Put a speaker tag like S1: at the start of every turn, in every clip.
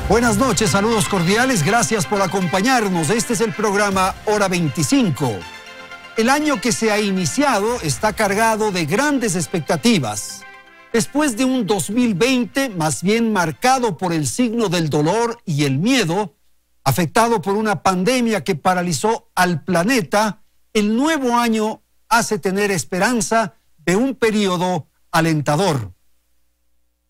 S1: Buenas noches, saludos cordiales, gracias por acompañarnos. Este es el programa Hora 25. El año que se ha iniciado está cargado de grandes expectativas. Después de un 2020 más bien marcado por el signo del dolor y el miedo, afectado por una pandemia que paralizó al planeta, el nuevo año hace tener esperanza de un periodo alentador.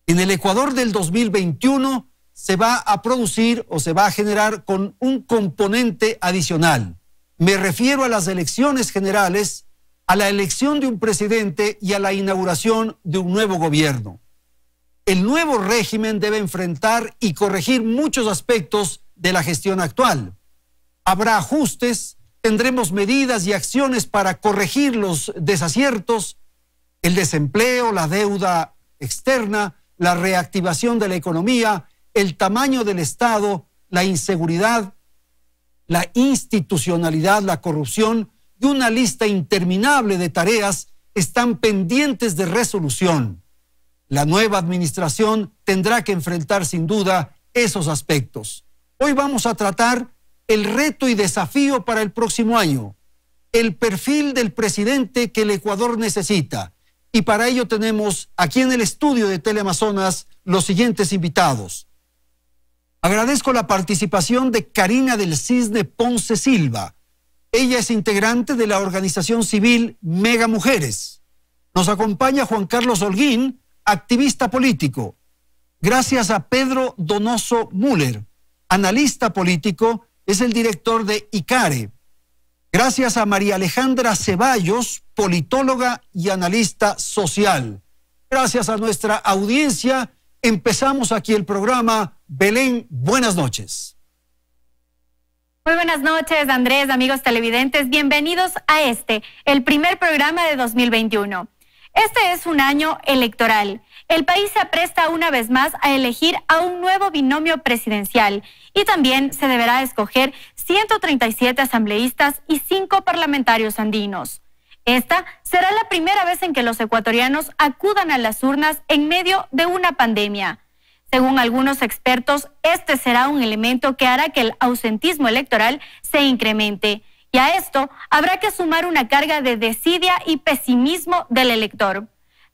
S1: En el Ecuador del 2021 se va a producir o se va a generar con un componente adicional. Me refiero a las elecciones generales, a la elección de un presidente y a la inauguración de un nuevo gobierno. El nuevo régimen debe enfrentar y corregir muchos aspectos de la gestión actual. Habrá ajustes, tendremos medidas y acciones para corregir los desaciertos, el desempleo, la deuda externa, la reactivación de la economía, el tamaño del Estado, la inseguridad, la institucionalidad, la corrupción y una lista interminable de tareas están pendientes de resolución. La nueva administración tendrá que enfrentar sin duda esos aspectos. Hoy vamos a tratar el reto y desafío para el próximo año, el perfil del presidente que el Ecuador necesita. Y para ello tenemos aquí en el estudio de Teleamazonas los siguientes invitados. Agradezco la participación de Karina del Cisne Ponce Silva. Ella es integrante de la organización civil Mega Mujeres. Nos acompaña Juan Carlos Holguín, activista político. Gracias a Pedro Donoso Müller, analista político, es el director de ICARE. Gracias a María Alejandra Ceballos, politóloga y analista social. Gracias a nuestra audiencia, empezamos aquí el programa. Belén, buenas noches.
S2: Muy buenas noches, Andrés, amigos televidentes. Bienvenidos a el primer programa de 2021. Este es un año electoral. El país se apresta una vez más a elegir a un nuevo binomio presidencial y también se deberá escoger 137 asambleístas y 5 parlamentarios andinos. Esta será la primera vez en que los ecuatorianos acudan a las urnas en medio de una pandemia. Según algunos expertos, este será un elemento que hará que el ausentismo electoral se incremente. Y a esto habrá que sumar una carga de desidia y pesimismo del elector.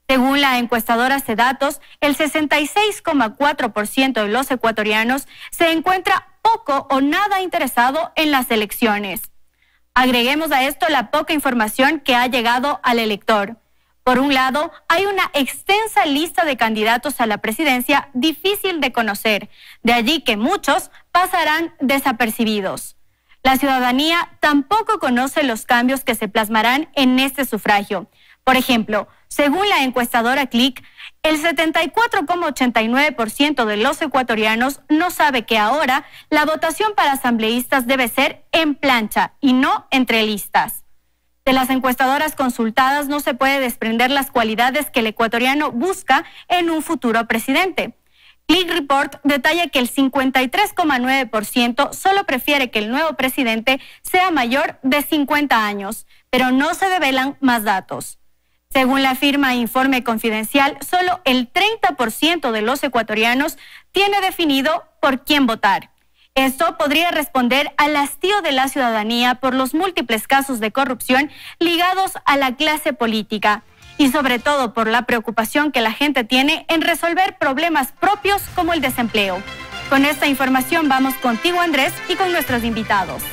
S2: Según la encuestadora Cedatos, el 66,4% de los ecuatorianos se encuentra poco o nada interesado en las elecciones. Agreguemos a esto la poca información que ha llegado al elector. Por un lado, hay una extensa lista de candidatos a la presidencia difícil de conocer, de allí que muchos pasarán desapercibidos. La ciudadanía tampoco conoce los cambios que se plasmarán en este sufragio. Por ejemplo, según la encuestadora CLIC, el 74,89% de los ecuatorianos no sabe que ahora la votación para asambleístas debe ser en plancha y no entre listas. De las encuestadoras consultadas no se puede desprender las cualidades que el ecuatoriano busca en un futuro presidente. Click Report detalla que el 53,9% solo prefiere que el nuevo presidente sea mayor de 50 años, pero no se develan más datos. Según la firma Informe Confidencial, solo el 30% de los ecuatorianos tiene definido por quién votar. Esto podría responder al hastío de la ciudadanía por los múltiples casos de corrupción ligados a la clase política y sobre todo por la preocupación que la gente tiene en resolver problemas propios como el desempleo. Con esta información vamos contigo, Andrés, y con nuestros invitados.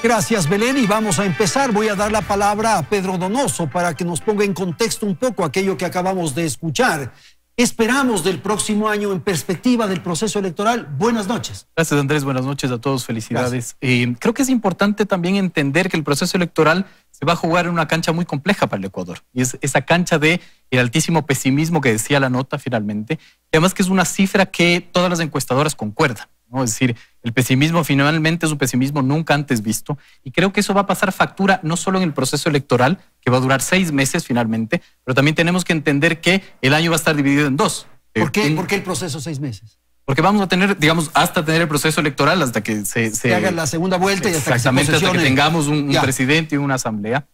S1: Gracias, Belén, y vamos a empezar. Voy a dar la palabra a Pedro Donoso para que nos ponga en contexto un poco aquello que acabamos de escuchar. ¿Qué esperamos del próximo año en perspectiva del proceso electoral? Buenas noches.
S3: Gracias, Andrés. Buenas noches a todos. Felicidades. Creo que es importante también entender que el proceso electoral se va a jugar en una cancha muy compleja para el Ecuador. Y es esa cancha de el altísimo pesimismo que decía la nota finalmente. Y además que es una cifra que todas las encuestadoras concuerdan, ¿no? Es decir, el pesimismo finalmente es un pesimismo nunca antes visto. Y creo que eso va a pasar factura no solo en el proceso electoral, que va a durar 6 meses finalmente, pero también tenemos que entender que el año va a estar dividido en 2.
S1: ¿Por qué el proceso 6 meses?
S3: Porque vamos a tener, digamos, hasta tener el proceso electoral, hasta que se haga
S1: la segunda vuelta y hasta
S3: exactamente, hasta que tengamos un presidente y una asamblea.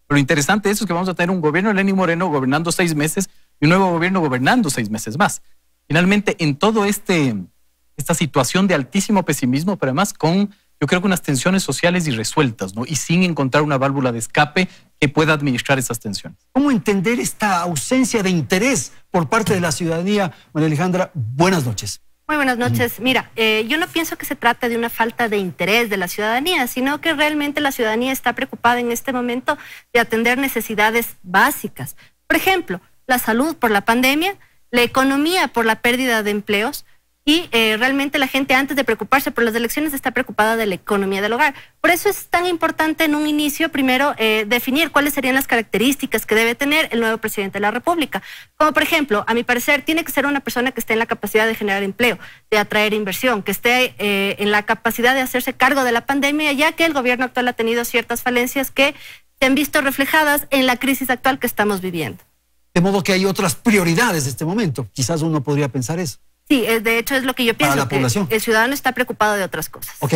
S3: Pero lo interesante de eso es que vamos a tener un gobierno de Lenín Moreno gobernando 6 meses y un nuevo gobierno gobernando 6 meses más. Finalmente, en todo este esta situación de altísimo pesimismo, pero además con, yo creo que unas tensiones sociales irresueltas, ¿no? Y sin encontrar una válvula de escape que pueda administrar esas tensiones.
S1: ¿Cómo entender esta ausencia de interés por parte de la ciudadanía? María Alejandra, buenas noches.
S4: Muy buenas noches. Mira, yo no pienso que se trate de una falta de interés de la ciudadanía, sino que realmente la ciudadanía está preocupada en este momento de atender necesidades básicas. Por ejemplo, la salud por la pandemia, la economía por la pérdida de empleos, y realmente la gente, antes de preocuparse por las elecciones, está preocupada de la economía del hogar. Por eso es tan importante en un inicio, primero, definir cuáles serían las características que debe tener el nuevo presidente de la República. Como por ejemplo, a mi parecer, tiene que ser una persona que esté en la capacidad de generar empleo, de atraer inversión, que esté en la capacidad de hacerse cargo de la pandemia, ya que el gobierno actual ha tenido ciertas falencias que se han visto reflejadas en la crisis actual que estamos viviendo.
S1: De modo que hay otras prioridades en este momento. Quizás uno podría pensar eso.
S4: Sí, de hecho es lo que yo pienso,
S1: para la población.
S4: El ciudadano está preocupado de otras cosas.
S1: Ok,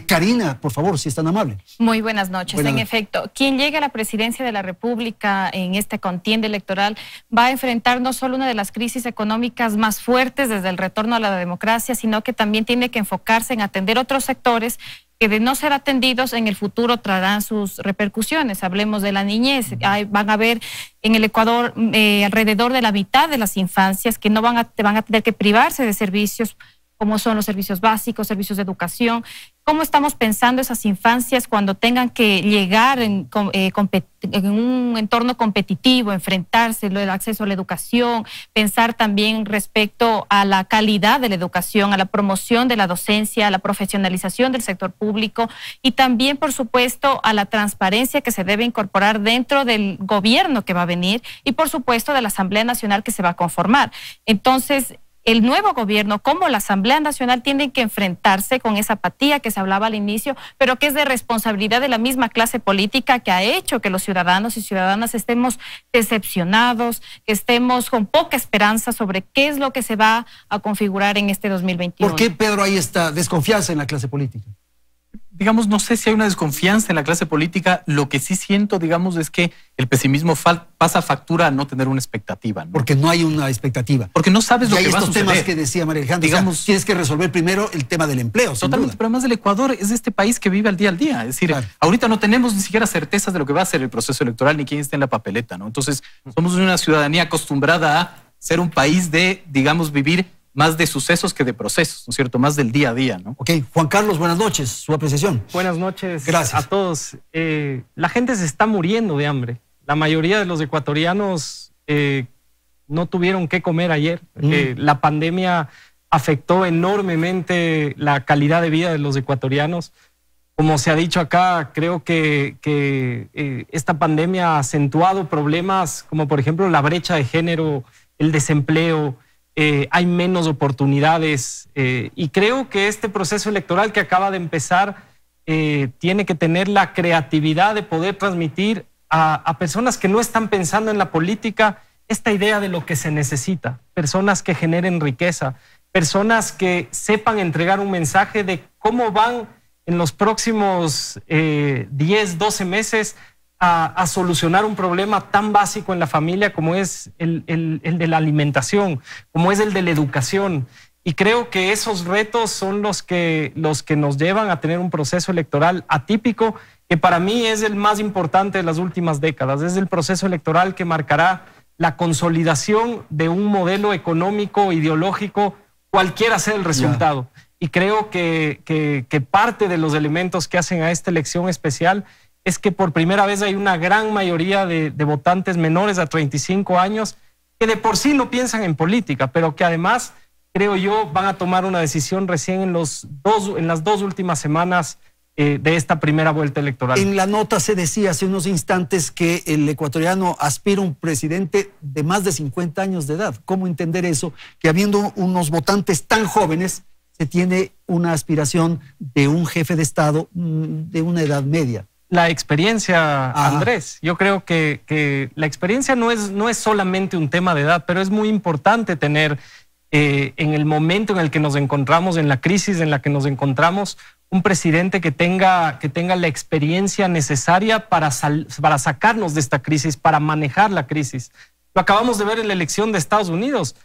S1: Karina, por favor, si es tan amable.
S5: Muy buenas noches. En efecto, quien llegue a la presidencia de la República en esta contienda electoral va a enfrentar no solo una de las crisis económicas más fuertes desde el retorno a la democracia, sino que también tiene que enfocarse en atender otros sectores que de no ser atendidos en el futuro traerán sus repercusiones. Hablemos de la niñez. Van a haber en el Ecuador alrededor de la mitad de las infancias que van a tener que privarse de servicios como son los servicios básicos, servicios de educación. ¿Cómo estamos pensando esas infancias cuando tengan que llegar en un entorno competitivo, enfrentarse, el acceso a la educación, pensar también respecto a la calidad de la educación, a la promoción de la docencia, a la profesionalización del sector público y también, por supuesto, a la transparencia que se debe incorporar dentro del gobierno que va a venir y, por supuesto, de la Asamblea Nacional que se va a conformar? Entonces, el nuevo gobierno, como la Asamblea Nacional, tienen que enfrentarse con esa apatía que se hablaba al inicio, pero que es de responsabilidad de la misma clase política que ha hecho que los ciudadanos y ciudadanas estemos decepcionados, que estemos con poca esperanza sobre qué es lo que se va a configurar en este 2021.
S1: ¿Por qué, Pedro, hay esta desconfianza en la clase política?
S3: Digamos, no sé si hay una desconfianza en la clase política. Lo que sí siento, digamos, es que el pesimismo pasa factura a no tener una expectativa, ¿no?
S1: Porque no hay una expectativa.
S3: Porque no sabes lo que va a suceder.
S1: Estos temas que decía María Alejandra, digamos, o sea, tienes que resolver primero el tema del empleo.
S3: Totalmente, pero además el Ecuador es este país que vive al día. Es decir, claro, ahorita no tenemos ni siquiera certezas de lo que va a ser el proceso electoral ni quién está en la papeleta, ¿no? Entonces, somos una ciudadanía acostumbrada a ser un país de, digamos, vivir más de sucesos que de procesos, ¿no es cierto? Más del día a día, ¿no?
S1: Ok, Juan Carlos, buenas noches, su apreciación.
S6: Buenas noches.
S1: Gracias
S6: a todos. La gente se está muriendo de hambre. La mayoría de los ecuatorianos no tuvieron qué comer ayer. La pandemia afectó enormemente la calidad de vida de los ecuatorianos. Como se ha dicho acá, creo que esta pandemia ha acentuado problemas como, por ejemplo, la brecha de género, el desempleo. Hay menos oportunidades y creo que este proceso electoral que acaba de empezar tiene que tener la creatividad de poder transmitir a personas que no están pensando en la política esta idea de lo que se necesita, personas que generen riqueza, personas que sepan entregar un mensaje de cómo van en los próximos 10, 12 meses a solucionar un problema tan básico en la familia como es el de la alimentación, como es el de la educación. Y creo que esos retos son los que nos llevan a tener un proceso electoral atípico, que para mí es el más importante de las últimas décadas. Es el proceso electoral que marcará la consolidación de un modelo económico, ideológico, cualquiera sea el resultado. Y creo que parte de los elementos que hacen a esta elección especial es que por primera vez hay una gran mayoría de votantes menores a 35 años que de por sí no piensan en política, pero que además, creo yo, van a tomar una decisión recién en las dos últimas semanas de esta primera vuelta electoral.
S1: En la nota se decía hace unos instantes que el ecuatoriano aspira a un presidente de más de 50 años de edad. ¿Cómo entender eso? Que habiendo unos votantes tan jóvenes, se tiene una aspiración de un jefe de Estado de una edad media.
S6: La experiencia, Andrés. Yo creo que la experiencia no es solamente un tema de edad, pero es muy importante tener en el momento en el que nos encontramos, en la crisis en la que nos encontramos, un presidente que tenga la experiencia necesaria para sacarnos de esta crisis, para manejar la crisis. Lo acabamos de ver en la elección de Estados Unidos.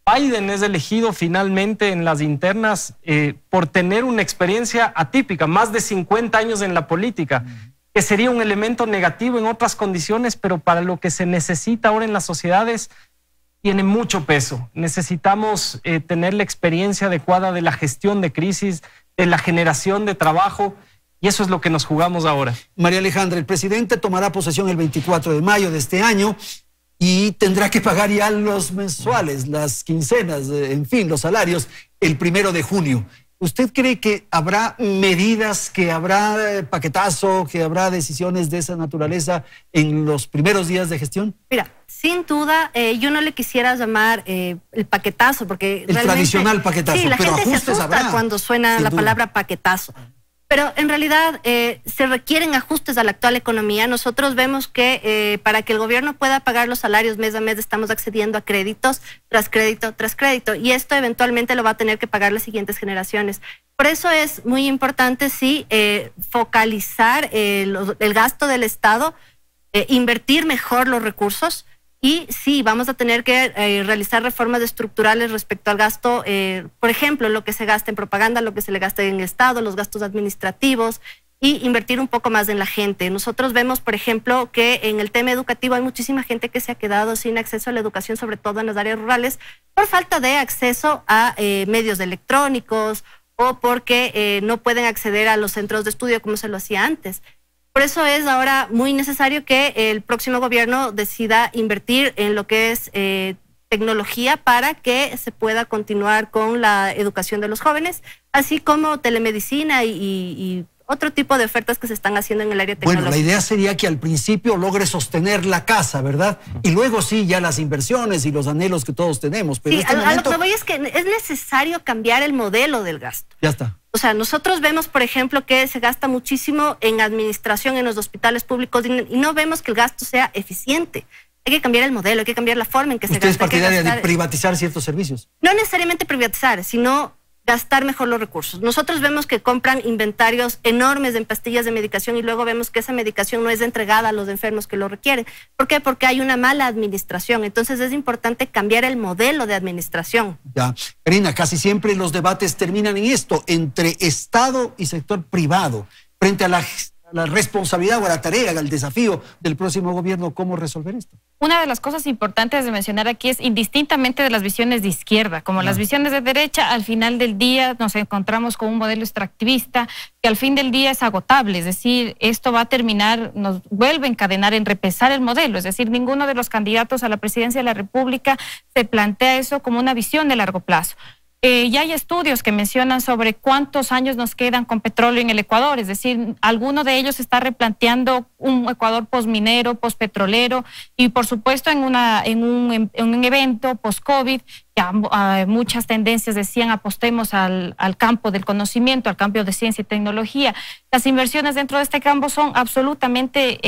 S6: Biden es elegido finalmente en las internas por tener una experiencia atípica, más de 50 años en la política, que sería un elemento negativo en otras condiciones, pero para lo que se necesita ahora en las sociedades tiene mucho peso. Necesitamos tener la experiencia adecuada de la gestión de crisis, de la generación de trabajo, y eso es lo que nos jugamos ahora.
S1: María Alejandra, el presidente tomará posesión el 24 de mayo de este año y tendrá que pagar ya los mensuales, las quincenas, en fin, los salarios, el 1 de junio. ¿Usted cree que habrá medidas, que habrá paquetazo, que habrá decisiones de esa naturaleza en los primeros días de gestión?
S4: Mira, sin duda, yo no le quisiera llamar el paquetazo, porque
S1: el tradicional paquetazo,
S4: sí, la
S1: pero
S4: gente se
S1: ajustes
S4: asusta
S1: habrá,
S4: cuando suena la palabra paquetazo. Pero en realidad se requieren ajustes a la actual economía. Nosotros vemos que para que el gobierno pueda pagar los salarios mes a mes estamos accediendo a créditos tras crédito tras crédito, y esto eventualmente lo va a tener que pagar las siguientes generaciones. Por eso es muy importante, sí, focalizar el gasto del Estado, invertir mejor los recursos. Y sí, vamos a tener que realizar reformas estructurales respecto al gasto, por ejemplo, lo que se gasta en propaganda, lo que se le gasta en el Estado, los gastos administrativos, y invertir un poco más en la gente. Nosotros vemos, por ejemplo, que en el tema educativo hay muchísima gente que se ha quedado sin acceso a la educación, sobre todo en las áreas rurales, por falta de acceso a medios electrónicos o porque no pueden acceder a los centros de estudio como se lo hacía antes. Por eso es ahora muy necesario que el próximo gobierno decida invertir en lo que es tecnología para que se pueda continuar con la educación de los jóvenes, así como telemedicina y otro tipo de ofertas que se están haciendo en el área tecnológica.
S1: Bueno, la idea sería que al principio logre sostener la casa, ¿verdad? Y luego sí, ya las inversiones y los anhelos que todos tenemos. Pero
S4: sí, a lo que voy es que es necesario cambiar el modelo del gasto.
S1: Ya está.
S4: O sea, nosotros vemos, por ejemplo, que se gasta muchísimo en administración en los hospitales públicos y no vemos que el gasto sea eficiente. Hay que cambiar el modelo, hay que cambiar la forma en que se gasta.
S1: ¿Usted es partidaria de privatizar ciertos servicios?
S4: No necesariamente privatizar, sino gastar mejor los recursos. Nosotros vemos que compran inventarios enormes de pastillas de medicación y luego vemos que esa medicación no es entregada a los enfermos que lo requieren. ¿Por qué? Porque hay una mala administración. Entonces es importante cambiar el modelo de administración.
S1: Ya, Karina, casi siempre los debates terminan en esto, entre Estado y sector privado, frente a la responsabilidad o a la tarea, al desafío del próximo gobierno. ¿Cómo resolver esto?
S5: Una de las cosas importantes de mencionar aquí es, indistintamente de las visiones de izquierda, como las visiones de derecha, al final del día nos encontramos con un modelo extractivista que al fin del día es agotable, es decir, esto va a terminar, nos vuelve a encadenar en repensar el modelo, es decir, ninguno de los candidatos a la presidencia de la República se plantea eso como una visión de largo plazo. Ya hay estudios que mencionan sobre cuántos años nos quedan con petróleo en el Ecuador, es decir, alguno de ellos está replanteando un Ecuador posminero, pospetrolero y por supuesto en un evento post-COVID, ya muchas tendencias decían apostemos al campo del conocimiento, al campo de ciencia y tecnología. Las inversiones dentro de este campo son absolutamente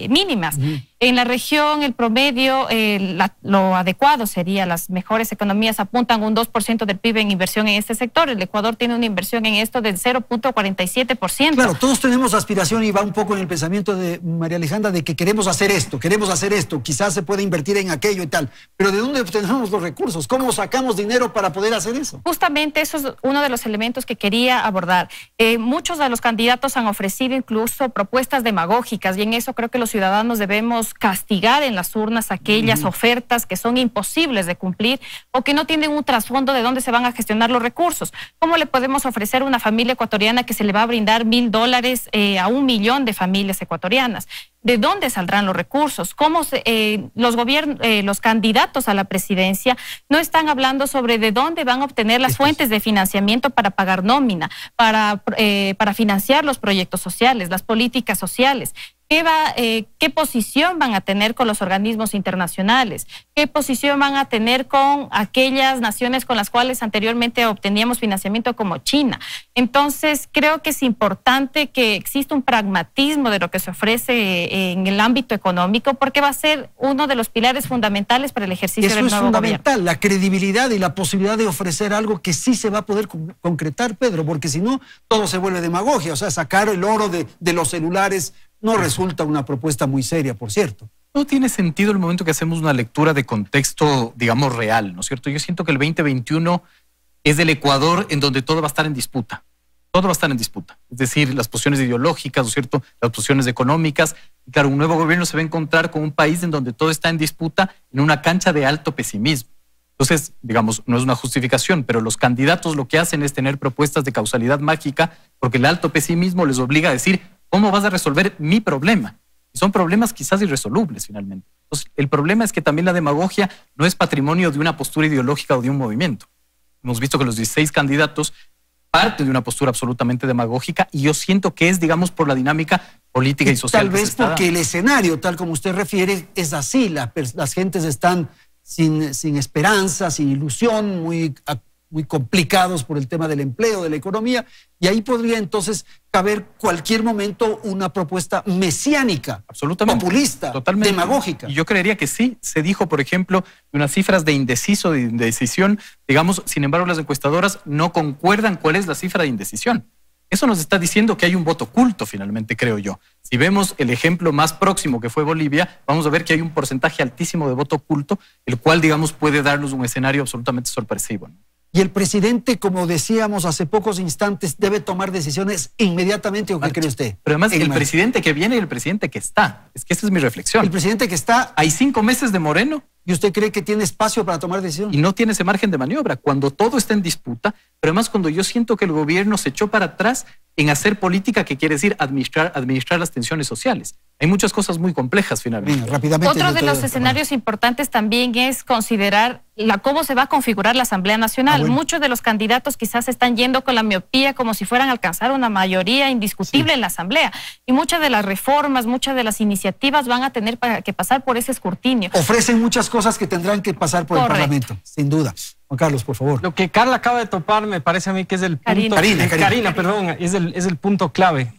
S5: mínimas. En la región, el promedio, lo adecuado sería, las mejores economías apuntan un 2% del PIB en inversión en este sector. El Ecuador tiene una inversión en esto del 0.47%.
S1: Claro, todos tenemos aspiración y va un poco en el pensamiento de María Alejandra de que queremos hacer esto, quizás se puede invertir en aquello y tal. Pero ¿de dónde obtenemos los recursos? ¿Cómo sacamos dinero para poder hacer eso?
S5: Justamente eso es uno de los elementos que quería abordar. Muchos de los candidatos han ofrecido incluso propuestas demagógicas y en eso creo que los ciudadanos debemos castigar en las urnas aquellas ofertas que son imposibles de cumplir o que no tienen un trasfondo de dónde se van a gestionar los recursos. ¿Cómo le podemos ofrecer a una familia ecuatoriana que se le va a brindar $1.000 a 1 millón de familias ecuatorianas? ¿De dónde saldrán los recursos? ¿Cómo los candidatos a la presidencia no están hablando sobre de dónde van a obtener las fuentes de financiamiento para pagar nómina, para financiar los proyectos sociales, las políticas sociales? ¿Qué posición van a tener con los organismos internacionales? ¿Qué posición van a tener con aquellas naciones con las cuales anteriormente obteníamos financiamiento como China? Entonces, creo que es importante que exista un pragmatismo de lo que se ofrece en el ámbito económico, porque va a ser uno de los pilares fundamentales para el ejercicio del nuevo gobierno. Eso es fundamental,
S1: la credibilidad y la posibilidad de ofrecer algo que sí se va a poder concretar, Pedro, porque si no, todo se vuelve demagogia. O sea, sacar el oro de los celulares no resulta una propuesta muy seria, por cierto.
S3: No tiene sentido el momento que hacemos una lectura de contexto, digamos, real, ¿no es cierto? Yo siento que el 2021 es el Ecuador en donde todo va a estar en disputa. Todo va a estar en disputa. Es decir, las posiciones ideológicas, ¿no es cierto? Las posiciones económicas. Y claro, un nuevo gobierno se va a encontrar con un país en donde todo está en disputa, en una cancha de alto pesimismo. Entonces, digamos, no es una justificación, pero los candidatos lo que hacen es tener propuestas de causalidad mágica, porque el alto pesimismo les obliga a decir, ¿cómo vas a resolver mi problema? Y son problemas quizás irresolubles finalmente. Entonces, el problema es que también la demagogia no es patrimonio de una postura ideológica o de un movimiento. Hemos visto que los 16 candidatos parten de una postura absolutamente demagógica y yo siento que es, digamos, por la dinámica política y social.
S1: Tal vez porque el escenario, tal como usted refiere, es así. Las gentes están sin esperanza, sin ilusión, muy complicados por el tema del empleo, de la economía, y ahí podría entonces caber cualquier momento una propuesta mesiánica,
S3: absolutamente,
S1: populista,
S3: totalmente,
S1: demagógica.
S3: Y yo creería que sí. Se dijo, por ejemplo, unas cifras de indeciso, de indecisión, digamos, sin embargo las encuestadoras no concuerdan cuál es la cifra de indecisión. Eso nos está diciendo que hay un voto oculto finalmente, creo yo. Si vemos el ejemplo más próximo que fue Bolivia, vamos a ver que hay un porcentaje altísimo de voto oculto, el cual, digamos, puede darnos un escenario absolutamente sorpresivo, ¿no?
S1: Y el presidente, como decíamos hace pocos instantes, debe tomar decisiones inmediatamente, ¿o qué cree usted?
S3: Pero además, el presidente que viene y el presidente que está. Es que esa es mi reflexión.
S1: El presidente que está...
S3: Hay 5 meses de Moreno.
S1: ¿Y usted cree que tiene espacio para tomar decisiones?
S3: Y no tiene ese margen de maniobra. Cuando todo está en disputa, pero además cuando yo siento que el gobierno se echó para atrás en hacer política, que quiere decir administrar las tensiones sociales. Hay muchas cosas muy complejas finalmente.
S1: Bien, rápidamente.
S5: Otro de los escenarios importantes también es considerar cómo se va a configurar la Asamblea Nacional.
S1: Bueno.
S5: Muchos de los candidatos quizás están yendo con la miopía como si fueran a alcanzar una mayoría indiscutible en la Asamblea. Y muchas de las reformas, muchas de las iniciativas van a tener que pasar por ese escrutinio.
S1: Ofrecen muchas cosas que tendrán que pasar por el Parlamento, sin duda. Juan Carlos, por favor.
S6: Lo que Carla acaba de topar me parece a mí que es el punto... Karina, perdón, es el punto clave.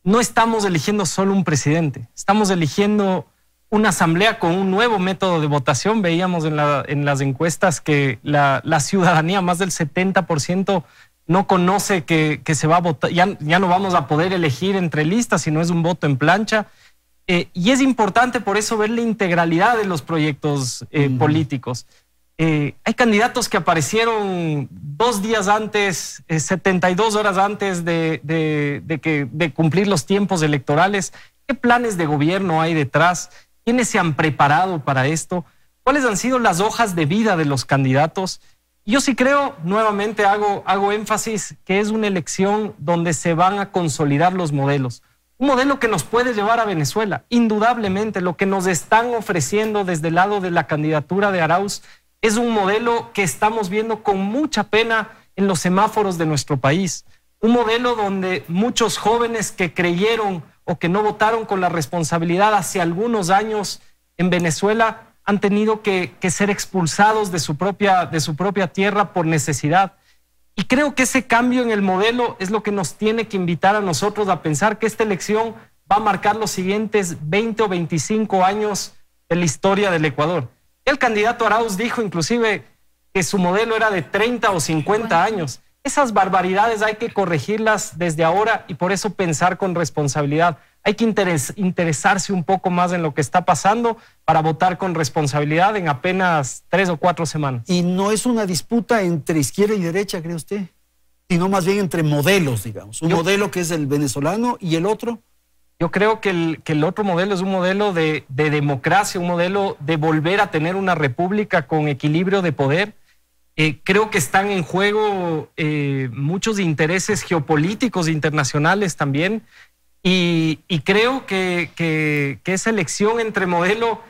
S6: No estamos eligiendo solo un presidente, estamos eligiendo una asamblea con un nuevo método de votación. Veíamos en las encuestas que la ciudadanía, más del 70%, no conoce que se va a votar, ya no vamos a poder elegir entre listas, sino es un voto en plancha. Y es importante por eso ver la integralidad de los proyectos políticos. Hay candidatos que aparecieron 2 días antes, 72 horas antes de cumplir los tiempos electorales. ¿Qué planes de gobierno hay detrás? ¿Quiénes se han preparado para esto? ¿Cuáles han sido las hojas de vida de los candidatos? Yo sí creo, nuevamente hago énfasis, que es una elección donde se van a consolidar los modelos. Un modelo que nos puede llevar a Venezuela. Indudablemente, lo que nos están ofreciendo desde el lado de la candidatura de Arauz es un modelo que estamos viendo con mucha pena en los semáforos de nuestro país. Un modelo donde muchos jóvenes que creyeron o que no votaron con la responsabilidad hace algunos años en Venezuela han tenido que ser expulsados de su propia tierra por necesidad. Y creo que ese cambio en el modelo es lo que nos tiene que invitar a nosotros a pensar que esta elección va a marcar los siguientes 20 o 25 años de la historia del Ecuador. El candidato Arauz dijo inclusive que su modelo era de 30 o 50 años. Esas barbaridades hay que corregirlas desde ahora y por eso pensar con responsabilidad. Hay que interesarse un poco más en lo que está pasando para votar con responsabilidad en apenas 3 o 4 semanas.
S1: Y no es una disputa entre izquierda y derecha, ¿cree usted? Sino más bien entre modelos, digamos. Un modelo que es el venezolano y el otro.
S6: Yo creo que el otro modelo es un modelo de democracia, un modelo de volver a tener una república con equilibrio de poder. Creo que están en juego muchos intereses geopolíticos internacionales también. Y creo que esa elección entre modelo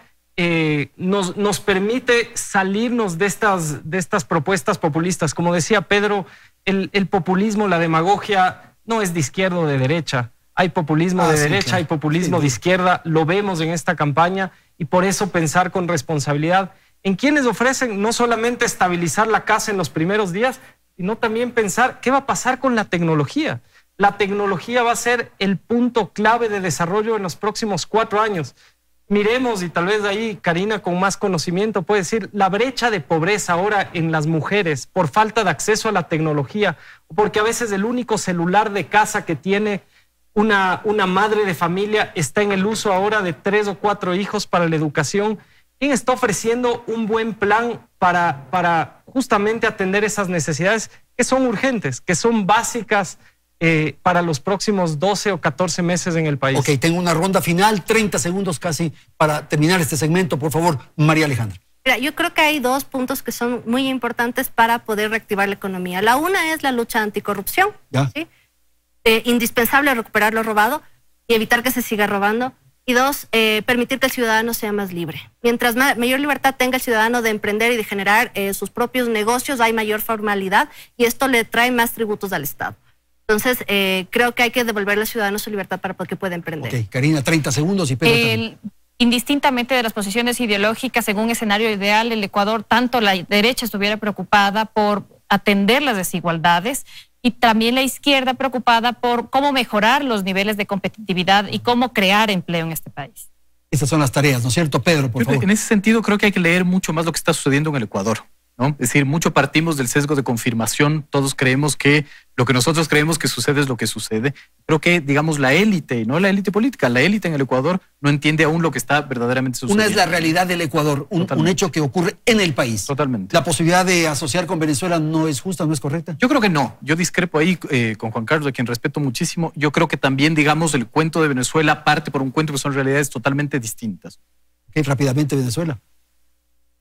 S6: nos permite salirnos de estas propuestas populistas. Como decía Pedro, el populismo, la demagogia no es de izquierda o de derecha. Hay populismo de derecha, claro. Hay populismo de izquierda, lo vemos en esta campaña y por eso pensar con responsabilidad en quienes ofrecen no solamente estabilizar la casa en los primeros días, sino también pensar qué va a pasar con la tecnología. La tecnología va a ser el punto clave de desarrollo en los próximos 4 años. Miremos, y tal vez ahí Karina con más conocimiento puede decir, la brecha de pobreza ahora en las mujeres por falta de acceso a la tecnología, porque a veces el único celular de casa que tiene una madre de familia está en el uso ahora de 3 o 4 hijos para la educación. ¿Quién está ofreciendo un buen plan para justamente atender esas necesidades que son urgentes, que son básicas para los próximos 12 o 14 meses en el país?
S1: Ok, tengo una ronda final, 30 segundos casi para terminar este segmento. Por favor, María Alejandra.
S4: Mira, yo creo que hay 2 puntos que son muy importantes para poder reactivar la economía. La una es la lucha anticorrupción, ¿sí? Indispensable recuperar lo robado y evitar que se siga robando. Y 2, permitir que el ciudadano sea más libre. Mientras mayor libertad tenga el ciudadano de emprender y de generar sus propios negocios, hay mayor formalidad y esto le trae más tributos al Estado. Entonces, creo que hay que devolverle al ciudadano su libertad para que pueda emprender.
S1: Ok, Karina, 30 segundos y Pedro también.
S5: Indistintamente de las posiciones ideológicas, en un escenario ideal, el Ecuador, tanto la derecha estuviera preocupada por atender las desigualdades y también la izquierda preocupada por cómo mejorar los niveles de competitividad y cómo crear empleo en este país.
S1: Estas son las tareas, ¿no es cierto, Pedro? Por favor.
S3: En ese sentido, creo que hay que leer mucho más lo que está sucediendo en el Ecuador, ¿no? Es decir, mucho partimos del sesgo de confirmación. Todos creemos que lo que nosotros creemos que sucede es lo que sucede. Creo que, digamos, la élite, no la élite política, la élite en el Ecuador no entiende aún lo que está verdaderamente sucediendo.
S1: Una es la realidad del Ecuador, un hecho que ocurre en el país.
S3: Totalmente.
S1: ¿La posibilidad de asociar con Venezuela no es justa, no es correcta?
S3: Yo creo que no. Yo discrepo ahí con Juan Carlos, a quien respeto muchísimo. Yo creo que también, digamos, el cuento de Venezuela parte por un cuento que son realidades totalmente distintas.
S1: Ok, rápidamente Venezuela.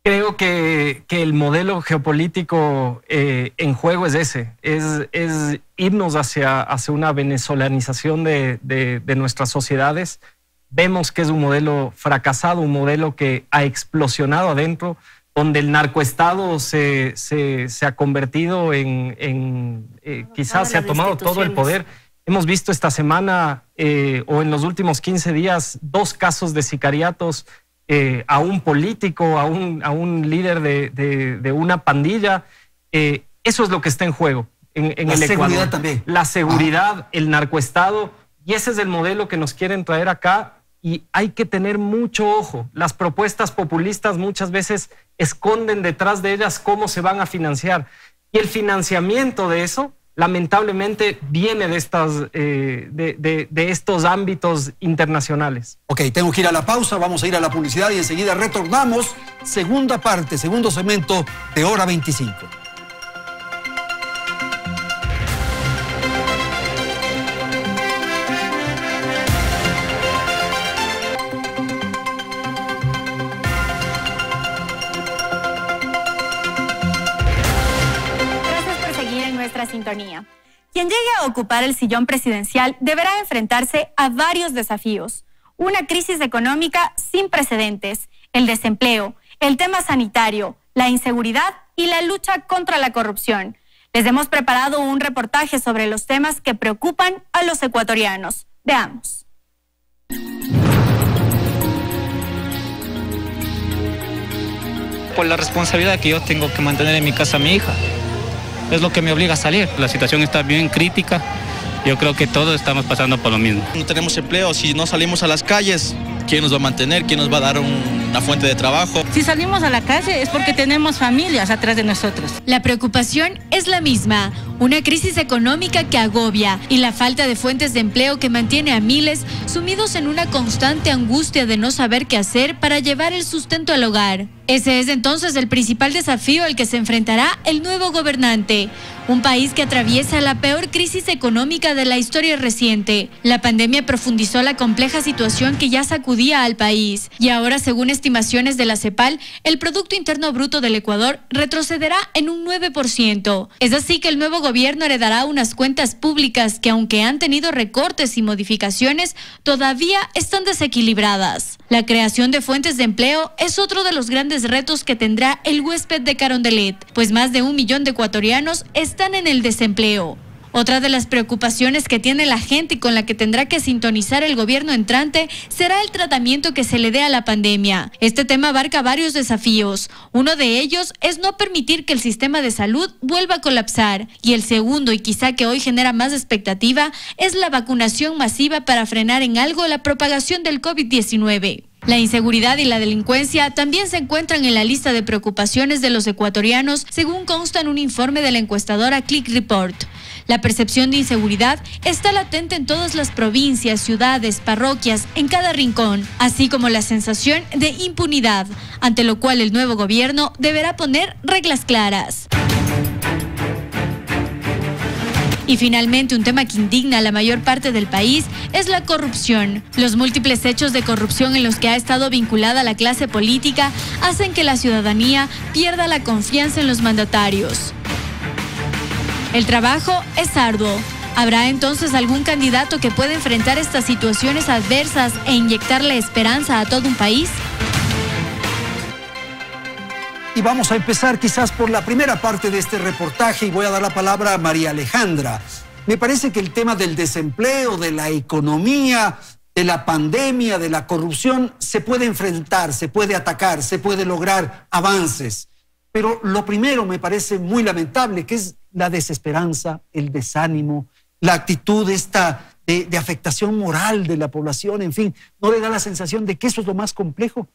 S6: Creo que el modelo geopolítico en juego es ese, es irnos hacia una venezolanización de nuestras sociedades. Vemos que es un modelo fracasado, un modelo que ha explosionado adentro, donde el narcoestado se ha convertido en quizás se ha tomado todo el poder. Hemos visto esta semana o en los últimos 15 días 2 casos de sicariatos a un político, a un líder de una pandilla. Eso es lo que está en juego en el Ecuador. La
S1: seguridad también.
S6: La seguridad, el narcoestado, y ese es el modelo que nos quieren traer acá y hay que tener mucho ojo. Las propuestas populistas muchas veces esconden detrás de ellas cómo se van a financiar y el financiamiento de eso lamentablemente viene de estos ámbitos internacionales.
S1: Ok, tengo que ir a la pausa, vamos a ir a la publicidad y enseguida retornamos. Segunda parte, segundo segmento de Hora 25.
S2: Sintonía. Quien llegue a ocupar el sillón presidencial deberá enfrentarse a varios desafíos. Una crisis económica sin precedentes, el desempleo, el tema sanitario, la inseguridad y la lucha contra la corrupción. Les hemos preparado un reportaje sobre los temas que preocupan a los ecuatorianos. Veamos.
S7: Por la responsabilidad que yo tengo que mantener en mi casa a mi hija. Es lo que me obliga a salir. La situación está bien crítica. Yo creo que todos estamos pasando por lo mismo.
S8: No tenemos empleo. Si no salimos a las calles, ¿quién nos va a mantener? ¿Quién nos va a dar una fuente de trabajo?
S9: Si salimos a la calle es porque tenemos familias atrás de nosotros.
S10: La preocupación es la misma. Una crisis económica que agobia y la falta de fuentes de empleo que mantiene a miles sumidos en una constante angustia de no saber qué hacer para llevar el sustento al hogar. Ese es entonces el principal desafío al que se enfrentará el nuevo gobernante. Un país que atraviesa la peor crisis económica de la historia reciente. La pandemia profundizó la compleja situación que ya sacudía al país. Y ahora, según estimaciones de la CEPAL, el Producto Interno Bruto del Ecuador retrocederá en un 9%. Es así que el nuevo gobierno heredará unas cuentas públicas que, aunque han tenido recortes y modificaciones, todavía están desequilibradas. La creación de fuentes de empleo es otro de los grandes retos que tendrá el huésped de Carondelet, pues más de 1 millón de ecuatorianos están en el desempleo. Otra de las preocupaciones que tiene la gente y con la que tendrá que sintonizar el gobierno entrante será el tratamiento que se le dé a la pandemia. Este tema abarca varios desafíos. Uno de ellos es no permitir que el sistema de salud vuelva a colapsar. Y el segundo, y quizá que hoy genera más expectativa, es la vacunación masiva para frenar en algo la propagación del COVID-19. La inseguridad y la delincuencia también se encuentran en la lista de preocupaciones de los ecuatorianos, según consta en un informe de la encuestadora Click Report. La percepción de inseguridad está latente en todas las provincias, ciudades, parroquias, en cada rincón, así como la sensación de impunidad, ante lo cual el nuevo gobierno deberá poner reglas claras. Y finalmente, un tema que indigna a la mayor parte del país es la corrupción. Los múltiples hechos de corrupción en los que ha estado vinculada la clase política hacen que la ciudadanía pierda la confianza en los mandatarios. El trabajo es arduo. ¿Habrá entonces algún candidato que pueda enfrentar estas situaciones adversas e inyectarle esperanza a todo un país?
S1: Y vamos a empezar quizás por la primera parte de este reportaje y voy a dar la palabra a María Alejandra. Me parece que el tema del desempleo, de la economía, de la pandemia, de la corrupción, se puede enfrentar, se puede atacar, se puede lograr avances. Pero lo primero me parece muy lamentable, que es la desesperanza, el desánimo, la actitud esta de afectación moral de la población, en fin, ¿no le da la sensación de que eso es lo más complejo?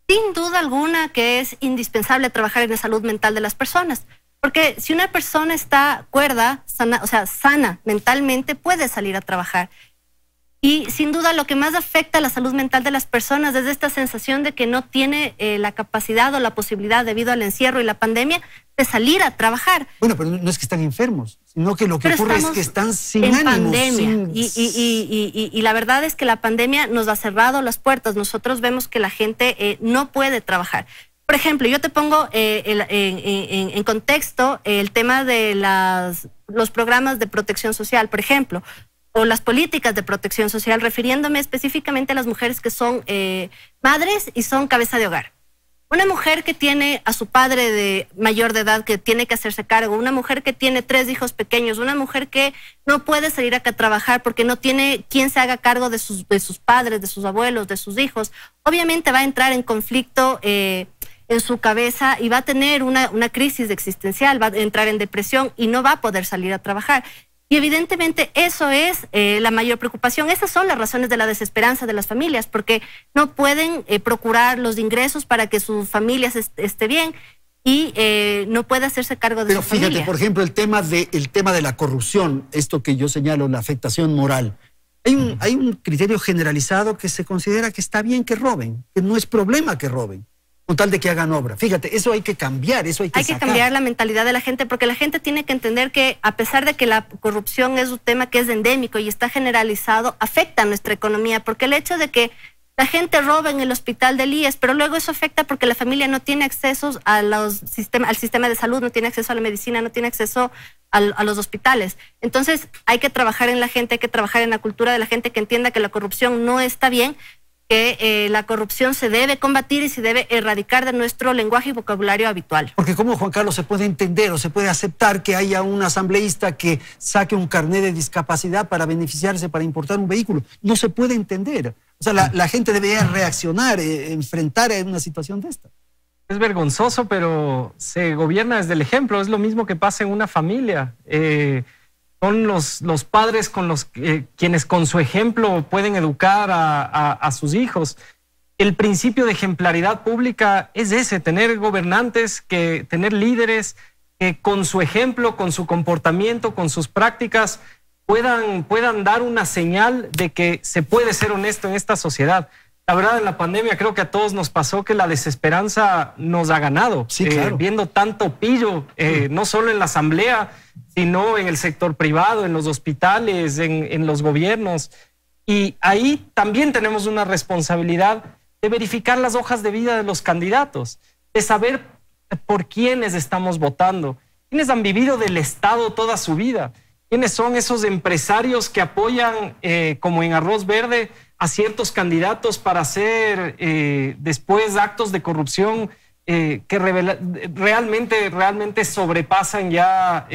S4: Sin duda alguna que es indispensable trabajar en la salud mental de las personas, porque si una persona está cuerda, sana, o sea, sana mentalmente, puede salir a trabajar. Y sin duda lo que más afecta a la salud mental de las personas es esta sensación de que no tiene la capacidad o la posibilidad, debido al encierro y la pandemia, de salir a trabajar.
S1: Bueno, pero no es que están enfermos, sino que lo que ocurre es que están sin
S4: en
S1: ánimos.
S4: Pandemia. Y la verdad es que la pandemia nos ha cerrado las puertas. Nosotros vemos que la gente no puede trabajar. Por ejemplo, yo te pongo en contexto el tema de los programas de protección social, por ejemplo, o las políticas de protección social, refiriéndome específicamente a las mujeres que son madres y son cabeza de hogar. Una mujer que tiene a su padre mayor de edad que tiene que hacerse cargo, una mujer que tiene 3 hijos pequeños, una mujer que no puede salir acá a trabajar porque no tiene quien se haga cargo de sus padres, de sus abuelos, de sus hijos, obviamente va a entrar en conflicto en su cabeza y va a tener una crisis existencial, va a entrar en depresión y no va a poder salir a trabajar. Y evidentemente eso es la mayor preocupación. Esas son las razones de la desesperanza de las familias, porque no pueden procurar los ingresos para que su familia esté bien y no puede hacerse cargo de su familia.
S1: Pero fíjate, por ejemplo, el tema de la corrupción, esto que yo señalo, la afectación moral. Hay un criterio generalizado que se considera que está bien que roben, que no es problema que roben, con tal de que hagan obra. Fíjate, eso hay que cambiar, eso hay que sacar.
S4: Hay que cambiar la mentalidad de la gente, porque la gente tiene que entender que a pesar de que la corrupción es un tema que es endémico y está generalizado, afecta a nuestra economía, porque el hecho de que la gente roba en el hospital del IES, pero luego eso afecta porque la familia no tiene acceso al sistema de salud, no tiene acceso a la medicina, no tiene acceso a los hospitales. Entonces hay que trabajar en la gente, hay que trabajar en la cultura de la gente, que entienda que la corrupción no está bien, que la corrupción se debe combatir y se debe erradicar de nuestro lenguaje y vocabulario habitual.
S1: Porque ¿cómo, Juan Carlos, se puede entender o se puede aceptar que haya un asambleísta que saque un carnet de discapacidad para beneficiarse, para importar un vehículo? No se puede entender. O sea, la gente debería reaccionar, enfrentar a una situación de esta.
S6: Es vergonzoso, pero se gobierna desde el ejemplo. Es lo mismo que pasa en una familia. Son los padres quienes con su ejemplo pueden educar a sus hijos. El principio de ejemplaridad pública es ese, tener gobernantes, tener líderes que con su ejemplo, con su comportamiento, con sus prácticas puedan dar una señal de que se puede ser honesto en esta sociedad. La verdad, en la pandemia creo que a todos nos pasó que la desesperanza nos ha ganado.
S1: Sí, claro.
S6: Viendo tanto pillo, no solo en la asamblea, sino en el sector privado, en los hospitales, en los gobiernos. Y ahí también tenemos una responsabilidad de verificar las hojas de vida de los candidatos, de saber por quiénes estamos votando, quiénes han vivido del Estado toda su vida, quiénes son esos empresarios que apoyan, como en Arroz Verde, a ciertos candidatos para hacer después actos de corrupción que realmente sobrepasan ya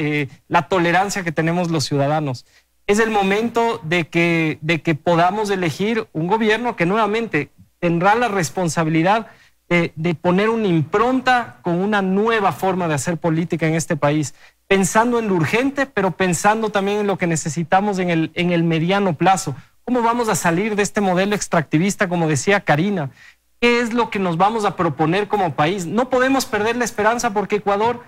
S6: la tolerancia que tenemos los ciudadanos. Es el momento de que podamos elegir un gobierno que nuevamente tendrá la responsabilidad de poner una impronta con una nueva forma de hacer política en este país, pensando en lo urgente, pero pensando también en lo que necesitamos en el mediano plazo. ¿Cómo vamos a salir de este modelo extractivista, como decía Karina? ¿Qué es lo que nos vamos a proponer como país? No podemos perder la esperanza porque Ecuador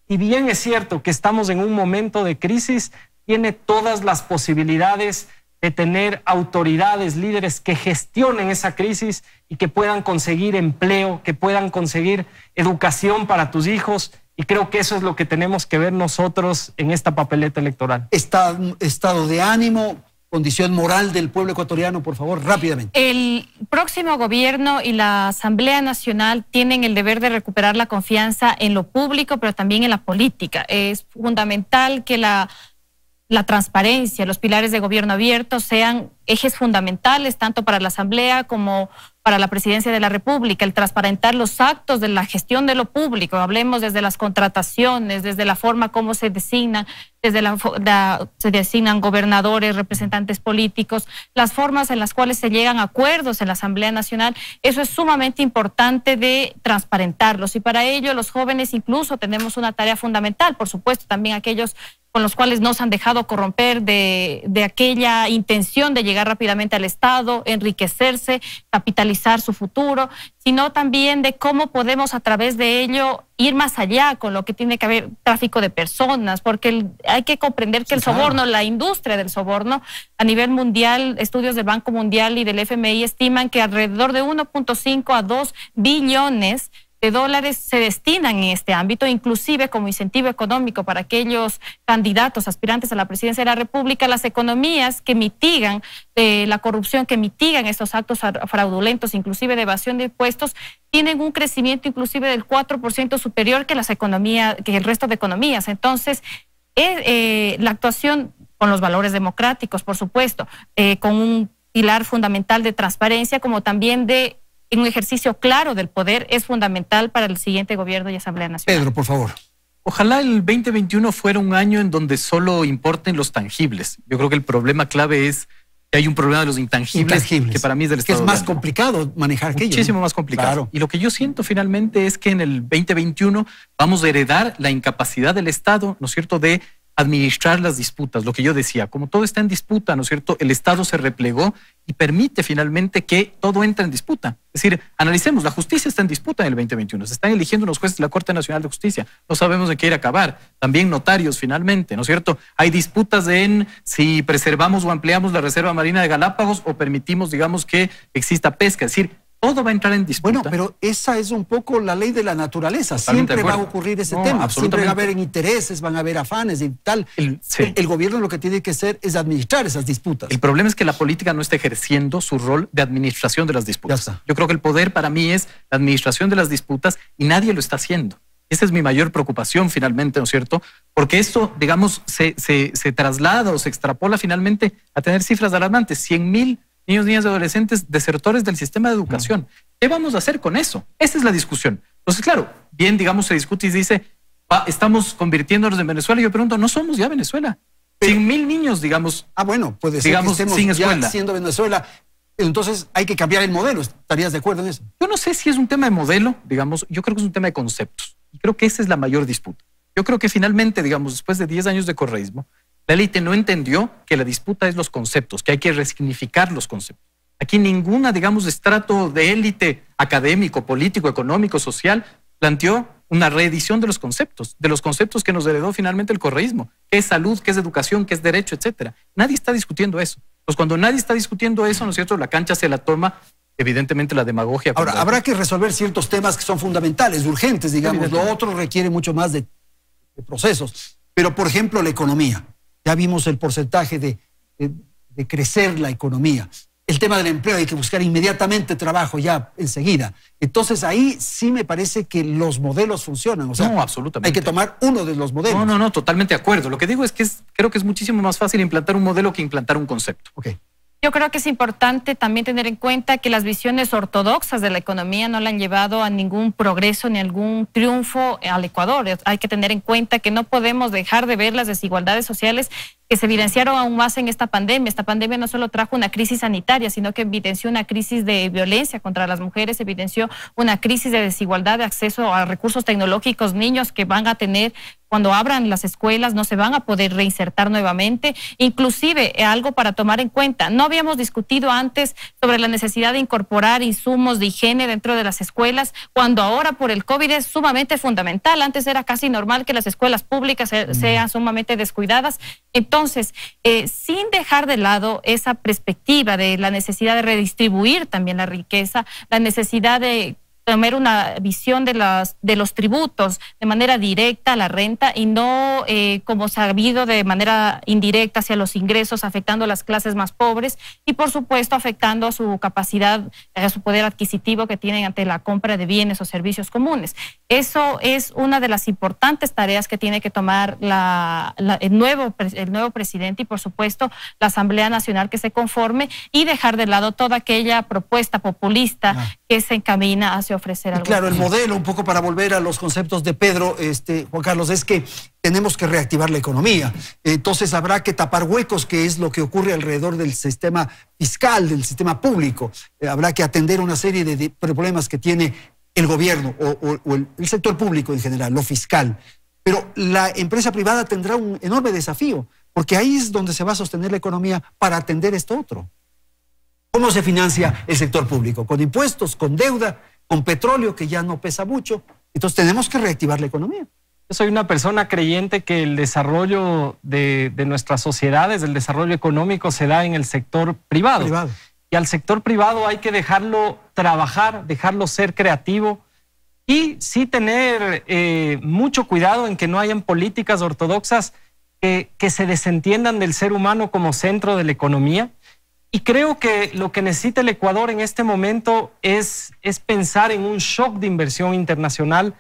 S6: si bien es cierto que estamos en un momento de crisis, tiene todas las posibilidades de tener autoridades, líderes que gestionen esa crisis y que puedan conseguir empleo, que puedan conseguir educación para tus hijos. Y creo que eso es lo que tenemos que ver nosotros en esta papeleta electoral.
S1: Estado de ánimo, condición moral del pueblo ecuatoriano, por favor, rápidamente.
S5: El próximo gobierno y la Asamblea Nacional tienen el deber de recuperar la confianza en lo público, pero también en la política. Es fundamental que la transparencia, los pilares de gobierno abierto sean ejes fundamentales tanto para la Asamblea como para la Presidencia de la República, el transparentar los actos de la gestión de lo público, hablemos desde las contrataciones, desde la forma como se designan, se designan gobernadores, representantes políticos, las formas en las cuales se llegan a acuerdos en la Asamblea Nacional. Eso es sumamente importante de transparentarlos, y para ello los jóvenes incluso tenemos una tarea fundamental, por supuesto también aquellos con los cuales nos han dejado corromper de aquella intención de llegar rápidamente al Estado, enriquecerse, capitalizar su futuro, sino también de cómo podemos a través de ello ir más allá con lo que tiene que haber tráfico de personas, porque hay que comprender que el soborno, la industria del soborno a nivel mundial, estudios del Banco Mundial y del FMI estiman que alrededor de 1.5 a 2 billones de dólares se destinan en este ámbito, inclusive como incentivo económico para aquellos candidatos, aspirantes a la presidencia de la República. Las economías que mitigan la corrupción, que mitigan estos actos fraudulentos, inclusive de evasión de impuestos, tienen un crecimiento inclusive del 4% superior que el resto de economías. Entonces, la actuación con los valores democráticos, por supuesto, con un pilar fundamental de transparencia, como también de un ejercicio claro del poder, es fundamental para el siguiente gobierno y Asamblea Nacional.
S1: Pedro, por favor.
S3: Ojalá el 2021 fuera un año en donde solo importen los tangibles. Yo creo que el problema clave es que hay un problema de los intangibles. Que para mí es del Estado.
S1: Que es más complicado manejar aquello.
S3: Muchísimo más complicado.
S1: Claro.
S3: Y lo que yo siento finalmente es que en el 2021 vamos a heredar la incapacidad del Estado, ¿no es cierto?, de administrar las disputas. Lo que yo decía, como todo está en disputa, ¿no es cierto?, el Estado se replegó y permite finalmente que todo entre en disputa. Es decir, analicemos, la justicia está en disputa en el 2021. Se están eligiendo los jueces de la Corte Nacional de Justicia. No sabemos de qué ir a acabar. También notarios finalmente, ¿no es cierto? Hay disputas en si preservamos o ampliamos la Reserva Marina de Galápagos o permitimos, digamos, que exista pesca. Es decir, todo va a entrar en disputa.
S1: Bueno, pero esa es un poco la ley de la naturaleza. Siempre va a ocurrir ese tema. Siempre va a haber intereses, van a haber afanes y tal. El gobierno lo que tiene que hacer es administrar esas disputas.
S3: El problema es que la política no está ejerciendo su rol de administración de las disputas. Yo creo que el poder para mí es la administración de las disputas y nadie lo está haciendo. Esa es mi mayor preocupación finalmente, ¿no es cierto? Porque esto, digamos, se traslada o se extrapola finalmente a tener cifras alarmantes. 100,000 niños, niñas y adolescentes desertores del sistema de educación. ¿Qué vamos a hacer con eso? Esa es la discusión. Entonces, claro, bien, digamos, se discute y se dice, estamos convirtiéndonos en Venezuela. Y yo pregunto, ¿no somos ya Venezuela? 100,000 niños, digamos.
S1: Bueno, puede ser que estemos sin escuela, ya siendo Venezuela. Entonces hay que cambiar el modelo. ¿Estarías de acuerdo en eso?
S3: Yo no sé si es un tema de modelo, digamos. Yo creo que es un tema de conceptos. Y creo que esa es la mayor disputa. Yo creo que finalmente, digamos, después de 10 años de correísmo, la élite no entendió que la disputa es los conceptos, que hay que resignificar los conceptos. Aquí ninguna, digamos, estrato de élite académico, político, económico, social, planteó una reedición de los conceptos que nos heredó finalmente el correísmo. ¿Qué es salud? ¿Qué es educación? ¿Qué es derecho? Etcétera. Nadie está discutiendo eso. Pues cuando nadie está discutiendo eso, ¿no es cierto?, la cancha se la toma, evidentemente, la demagogia.
S1: Ahora, habrá que resolver ciertos temas que son fundamentales, urgentes, digamos. Lo otro requiere mucho más de procesos. Pero, por ejemplo, la economía. Ya vimos el porcentaje de crecer la economía. El tema del empleo, hay que buscar inmediatamente trabajo ya enseguida. Entonces ahí sí me parece que los modelos funcionan. O sea,
S3: no, absolutamente.
S1: Hay que tomar uno de los modelos.
S3: No, totalmente de acuerdo. Lo que digo es que creo que es muchísimo más fácil implantar un modelo que implantar un concepto.
S1: Okay.
S5: Yo creo que es importante también tener en cuenta que las visiones ortodoxas de la economía no la han llevado a ningún progreso ni algún triunfo al Ecuador. Hay que tener en cuenta que no podemos dejar de ver las desigualdades sociales que se evidenciaron aún más en esta pandemia. Esta pandemia no solo trajo una crisis sanitaria, sino que evidenció una crisis de violencia contra las mujeres, evidenció una crisis de desigualdad de acceso a recursos tecnológicos, niños que van a tener, cuando abran las escuelas, no se van a poder reinsertar nuevamente. Inclusive, algo para tomar en cuenta, no habíamos discutido antes sobre la necesidad de incorporar insumos de higiene dentro de las escuelas, cuando ahora por el COVID es sumamente fundamental. Antes era casi normal que las escuelas públicas sean sumamente descuidadas. Entonces, sin dejar de lado esa perspectiva de la necesidad de redistribuir también la riqueza, la necesidad de tener una visión de los tributos de manera directa a la renta y no como sabido de manera indirecta hacia los ingresos, afectando a las clases más pobres y por supuesto afectando a su capacidad, a su poder adquisitivo que tienen ante la compra de bienes o servicios comunes. Eso es una de las importantes tareas que tiene que tomar el nuevo presidente y por supuesto la Asamblea Nacional que se conforme y dejar de lado toda aquella propuesta populista que se encamina hacia ofrecer algo.
S1: Claro, el modelo, un poco para volver a los conceptos de Pedro, Juan Carlos, es que tenemos que reactivar la economía. Entonces habrá que tapar huecos, que es lo que ocurre alrededor del sistema fiscal, del sistema público. Habrá que atender una serie de problemas que tiene el gobierno o el sector público en general, lo fiscal. Pero la empresa privada tendrá un enorme desafío, porque ahí es donde se va a sostener la economía para atender esto otro. ¿Cómo se financia el sector público? Con impuestos, con deuda, con petróleo que ya no pesa mucho. Entonces tenemos que reactivar la economía.
S6: Yo soy una persona creyente que el desarrollo de nuestras sociedades, el desarrollo económico se da en el sector privado. Y al sector privado hay que dejarlo trabajar, dejarlo ser creativo y sí tener mucho cuidado en que no hayan políticas ortodoxas que se desentiendan del ser humano como centro de la economía. Y creo que lo que necesita el Ecuador en este momento es pensar en un shock de inversión internacional,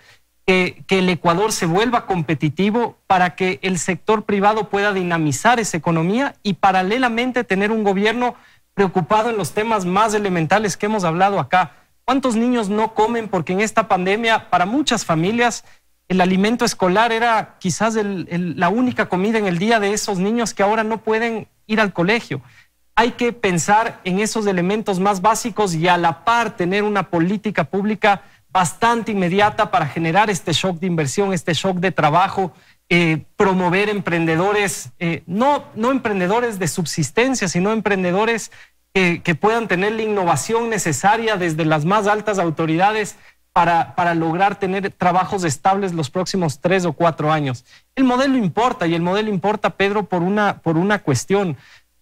S6: que el Ecuador se vuelva competitivo para que el sector privado pueda dinamizar esa economía y paralelamente tener un gobierno preocupado en los temas más elementales que hemos hablado acá. ¿Cuántos niños no comen? Porque en esta pandemia, para muchas familias, el alimento escolar era quizás la única comida en el día de esos niños que ahora no pueden ir al colegio. Hay que pensar en esos elementos más básicos y a la par tener una política pública bastante inmediata para generar este shock de inversión, este shock de trabajo, promover emprendedores, no emprendedores de subsistencia, sino emprendedores que puedan tener la innovación necesaria desde las más altas autoridades para lograr tener trabajos estables los próximos 3 o 4 años. El modelo importa, y el modelo importa, Pedro, por una cuestión.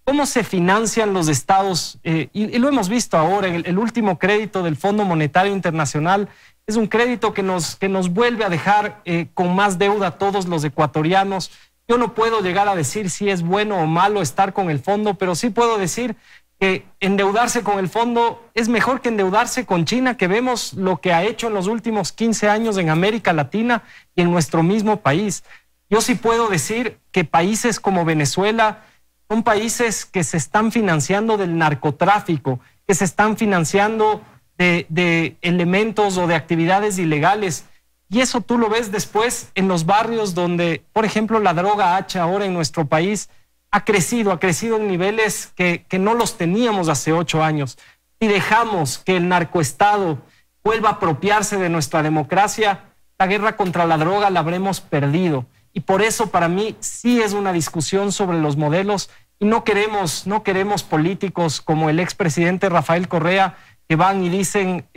S6: ¿Cómo se financian los estados? Y lo hemos visto ahora, el último crédito del Fondo Monetario Internacional es un crédito que nos vuelve a dejar con más deuda a todos los ecuatorianos. Yo no puedo llegar a decir si es bueno o malo estar con el fondo, pero sí puedo decir que endeudarse con el fondo es mejor que endeudarse con China, que vemos lo que ha hecho en los últimos 15 años en América Latina y en nuestro mismo país. Yo sí puedo decir que países como Venezuela son países que se están financiando del narcotráfico, que se están financiando de elementos o de actividades ilegales. Y eso tú lo ves después en los barrios donde, por ejemplo, la droga H ahora en nuestro país ha crecido en niveles que no los teníamos hace 8 años. Si dejamos que el narcoestado vuelva a apropiarse de nuestra democracia, la guerra contra la droga la habremos perdido. Y por eso para mí sí es una discusión sobre los modelos y no queremos políticos como el expresidente Rafael Correa que van y dicen,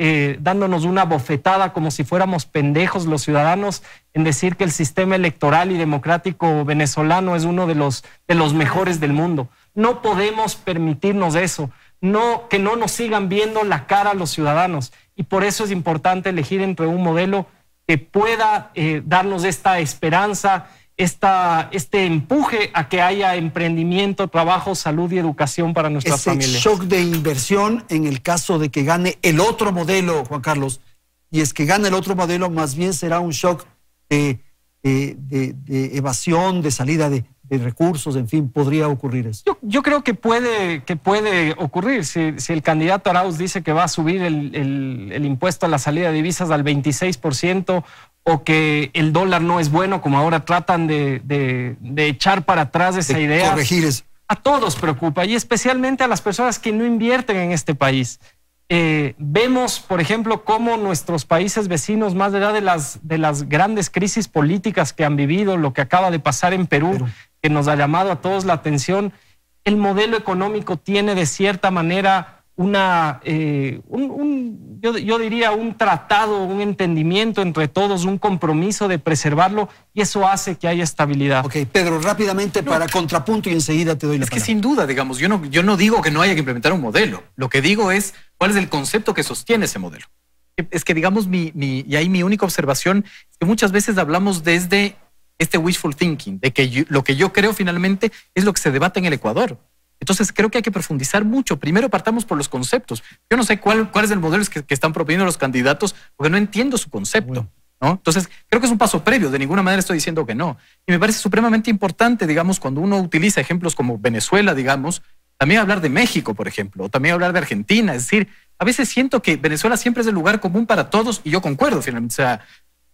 S6: dándonos una bofetada como si fuéramos pendejos los ciudadanos, en decir que el sistema electoral y democrático venezolano es uno de los mejores del mundo. No podemos permitirnos eso, que no nos sigan viendo la cara a los ciudadanos. Y por eso es importante elegir entre un modelo que pueda darnos esta esperanza, este empuje a que haya emprendimiento, trabajo, salud y educación para nuestras familias.
S1: Ese shock de inversión en el caso de que gane el otro modelo, Juan Carlos, y es que gane el otro modelo, más bien será un shock de evasión, de salida de recursos, en fin, podría ocurrir eso.
S6: Yo creo que puede ocurrir. Si el candidato Arauz dice que va a subir el impuesto a la salida de divisas al 26%, o que el dólar no es bueno, como ahora tratan de echar para atrás esa idea.
S1: Corregir eso.
S6: A todos preocupa, y especialmente a las personas que no invierten en este país. Vemos, por ejemplo, cómo nuestros países vecinos, más allá de las grandes crisis políticas que han vivido, lo que acaba de pasar en Perú, que nos ha llamado a todos la atención, el modelo económico tiene de cierta manera yo diría un tratado, un entendimiento entre todos, un compromiso de preservarlo, y eso hace que haya estabilidad.
S1: Ok, Pedro, rápidamente para contrapunto y enseguida te doy la palabra.
S3: Es que sin duda, digamos, yo no digo que no haya que implementar un modelo. Lo que digo es cuál es el concepto que sostiene ese modelo. Es que, digamos, y ahí mi única observación es que muchas veces hablamos desde este wishful thinking, de que lo que yo creo finalmente es lo que se debate en el Ecuador. Entonces creo que hay que profundizar mucho. Primero partamos por los conceptos. Yo no sé cuál es el modelo que están proponiendo los candidatos, porque no entiendo su concepto, ¿no? Entonces creo que es un paso previo. De ninguna manera estoy diciendo que no. Y me parece supremamente importante, digamos, cuando uno utiliza ejemplos como Venezuela, digamos, también hablar de México, por ejemplo, o también hablar de Argentina. Es decir, a veces siento que Venezuela siempre es el lugar común para todos, y yo concuerdo finalmente. O sea,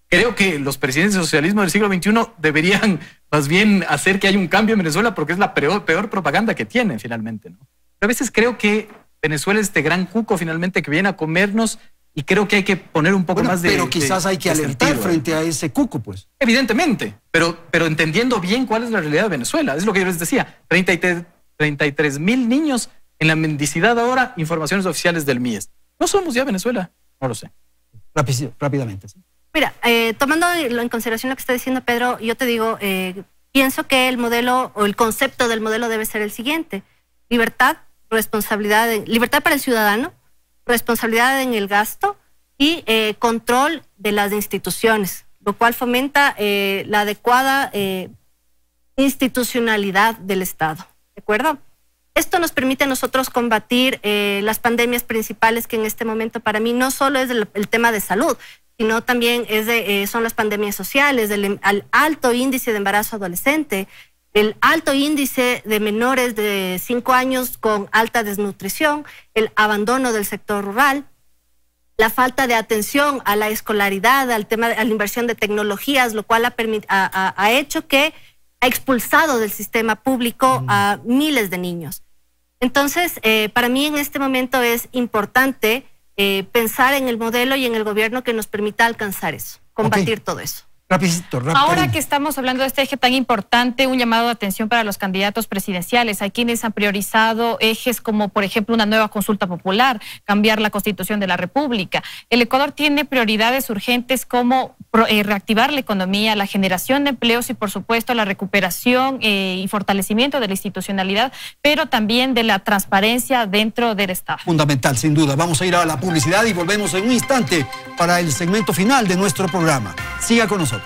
S3: creo que los presidentes del socialismo del siglo XXI deberían más bien hacer que haya un cambio en Venezuela, porque es la peor propaganda que tienen finalmente, ¿no? Pero a veces creo que Venezuela es este gran cuco finalmente que viene a comernos, y creo que hay que poner un poco más de...
S1: Pero quizás hay que alertar frente a ese cuco, pues.
S3: Evidentemente, pero entendiendo bien cuál es la realidad de Venezuela. Es lo que yo les decía, 33,000 niños en la mendicidad ahora, informaciones oficiales del MIES. ¿No somos ya Venezuela? No lo sé.
S1: Rápidamente, ¿sí?
S4: Mira, tomando en consideración lo que está diciendo Pedro, yo te digo, pienso que el modelo o el concepto del modelo debe ser el siguiente: libertad, responsabilidad, libertad para el ciudadano, responsabilidad en el gasto y control de las instituciones, lo cual fomenta la adecuada institucionalidad del Estado, ¿de acuerdo? Esto nos permite a nosotros combatir las pandemias principales, que en este momento para mí no solo es el tema de salud, sino también son las pandemias sociales, el alto índice de embarazo adolescente, el alto índice de menores de 5 años con alta desnutrición, el abandono del sector rural, la falta de atención a la escolaridad, a la inversión de tecnologías, lo cual ha hecho que ha expulsado del sistema público a miles de niños. Entonces, para mí en este momento es importante pensar en el modelo y en el gobierno que nos permita alcanzar eso, combatir todo eso.
S1: Rapidito.
S5: Ahora que estamos hablando de este eje tan importante, un llamado de atención para los candidatos presidenciales. Hay quienes han priorizado ejes como, por ejemplo, una nueva consulta popular, cambiar la Constitución de la República. El Ecuador tiene prioridades urgentes como reactivar la economía, la generación de empleos y, por supuesto, la recuperación y fortalecimiento de la institucionalidad, pero también de la transparencia dentro del Estado.
S1: Fundamental, sin duda. Vamos a ir a la publicidad y volvemos en un instante para el segmento final de nuestro programa. Siga con nosotros.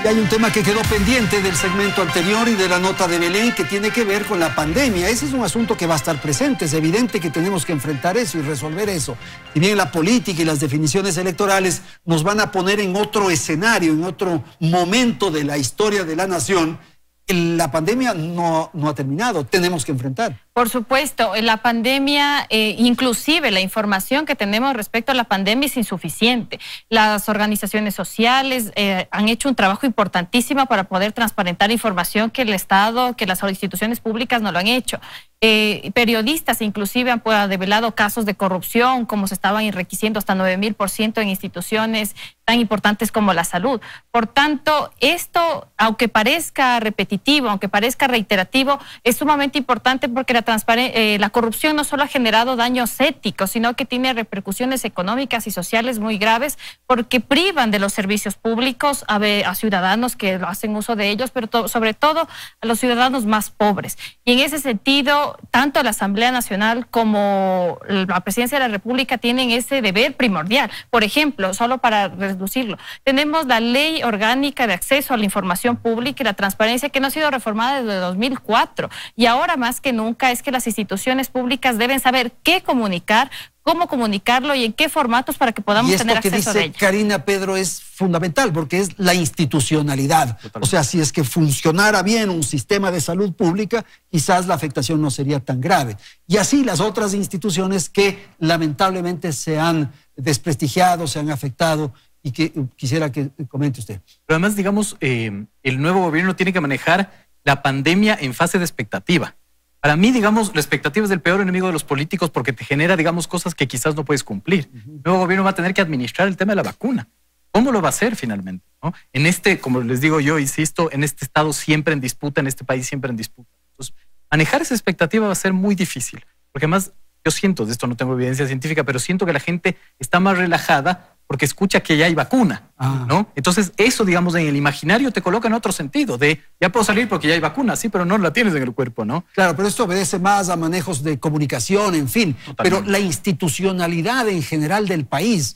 S1: Y hay un tema que quedó pendiente del segmento anterior y de la nota de Belén, que tiene que ver con la pandemia. Ese es un asunto que va a estar presente. Es evidente que tenemos que enfrentar eso y resolver eso. Si bien la política y las definiciones electorales nos van a poner en otro escenario, en otro momento de la historia de la nación, la pandemia no ha terminado. Tenemos que enfrentar.
S5: Por supuesto, la pandemia, inclusive la información que tenemos respecto a la pandemia es insuficiente. Las organizaciones sociales han hecho un trabajo importantísimo para poder transparentar información que el Estado, que las instituciones públicas no lo han hecho. Periodistas inclusive han develado casos de corrupción, como se estaban enriqueciendo hasta 9,000% en instituciones tan importantes como la salud. Por tanto, esto, aunque parezca repetitivo, aunque parezca reiterativo, es sumamente importante, porque la corrupción no solo ha generado daños éticos, sino que tiene repercusiones económicas y sociales muy graves, porque privan de los servicios públicos a ciudadanos que hacen uso de ellos, pero sobre todo a los ciudadanos más pobres. Y en ese sentido, tanto la Asamblea Nacional como la Presidencia de la República tienen ese deber primordial. Por ejemplo, solo para reducirlo, tenemos la Ley Orgánica de Acceso a la Información Pública y la Transparencia, que no ha sido reformada desde 2004, y ahora más que nunca es que las instituciones públicas deben saber qué comunicar, cómo comunicarlo y en qué formatos para que podamos tener acceso a ello.
S1: Y esto que dice Karina, Pedro, es fundamental porque es la institucionalidad. Totalmente. O sea, si es que funcionara bien un sistema de salud pública, quizás la afectación no sería tan grave. Y así las otras instituciones que lamentablemente se han desprestigiado, se han afectado, y que quisiera que comente usted.
S3: Pero además, digamos, el nuevo gobierno tiene que manejar la pandemia en fase de expectativa. Para mí, digamos, la expectativa es el peor enemigo de los políticos porque te genera, digamos, cosas que quizás no puedes cumplir. El nuevo gobierno va a tener que administrar el tema de la vacuna. ¿Cómo lo va a hacer finalmente? ¿No? En este, como les digo yo, insisto, en este estado siempre en disputa, en este país siempre en disputa. Entonces, manejar esa expectativa va a ser muy difícil. Porque además, yo siento, de esto no tengo evidencia científica, pero siento que la gente está más relajada porque escucha que ya hay vacuna, ¿no? Entonces eso, digamos, en el imaginario te coloca en otro sentido, de ya puedo salir porque ya hay vacuna, sí, pero no la tienes en el cuerpo, ¿no?
S1: Claro, pero esto obedece más a manejos de comunicación, en fin. Totalmente. Pero la institucionalidad en general del país,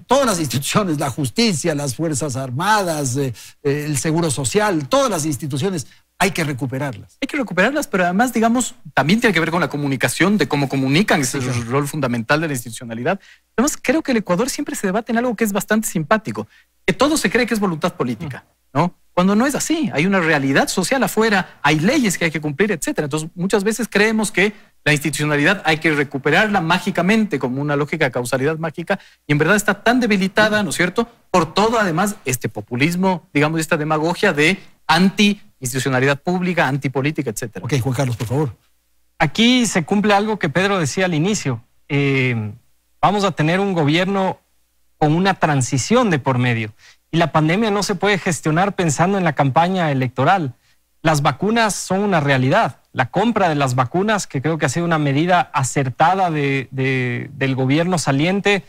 S1: todas las instituciones, la justicia, las Fuerzas Armadas, el Seguro Social, todas las instituciones, hay que recuperarlas.
S3: Hay que recuperarlas, pero además, digamos, también tiene que ver con la comunicación, de cómo comunican, ese es el rol fundamental de la institucionalidad. Además, creo que el Ecuador siempre se debate en algo que es bastante simpático, que todo se cree que es voluntad política, ¿no? Cuando no es así, hay una realidad social afuera, hay leyes que hay que cumplir, etcétera. Entonces, muchas veces creemos que la institucionalidad hay que recuperarla mágicamente, como una lógica de causalidad mágica, y en verdad está tan debilitada, ¿no es cierto?, por todo, además, este populismo, digamos, esta demagogia de anti-institucionalidad pública, antipolítica, etcétera.
S1: Ok, Juan Carlos, por favor.
S6: Aquí se cumple algo que Pedro decía al inicio. Vamos a tener un gobierno con una transición de por medio. Y la pandemia no se puede gestionar pensando en la campaña electoral. Las vacunas son una realidad. La compra de las vacunas, que creo que ha sido una medida acertada del gobierno saliente,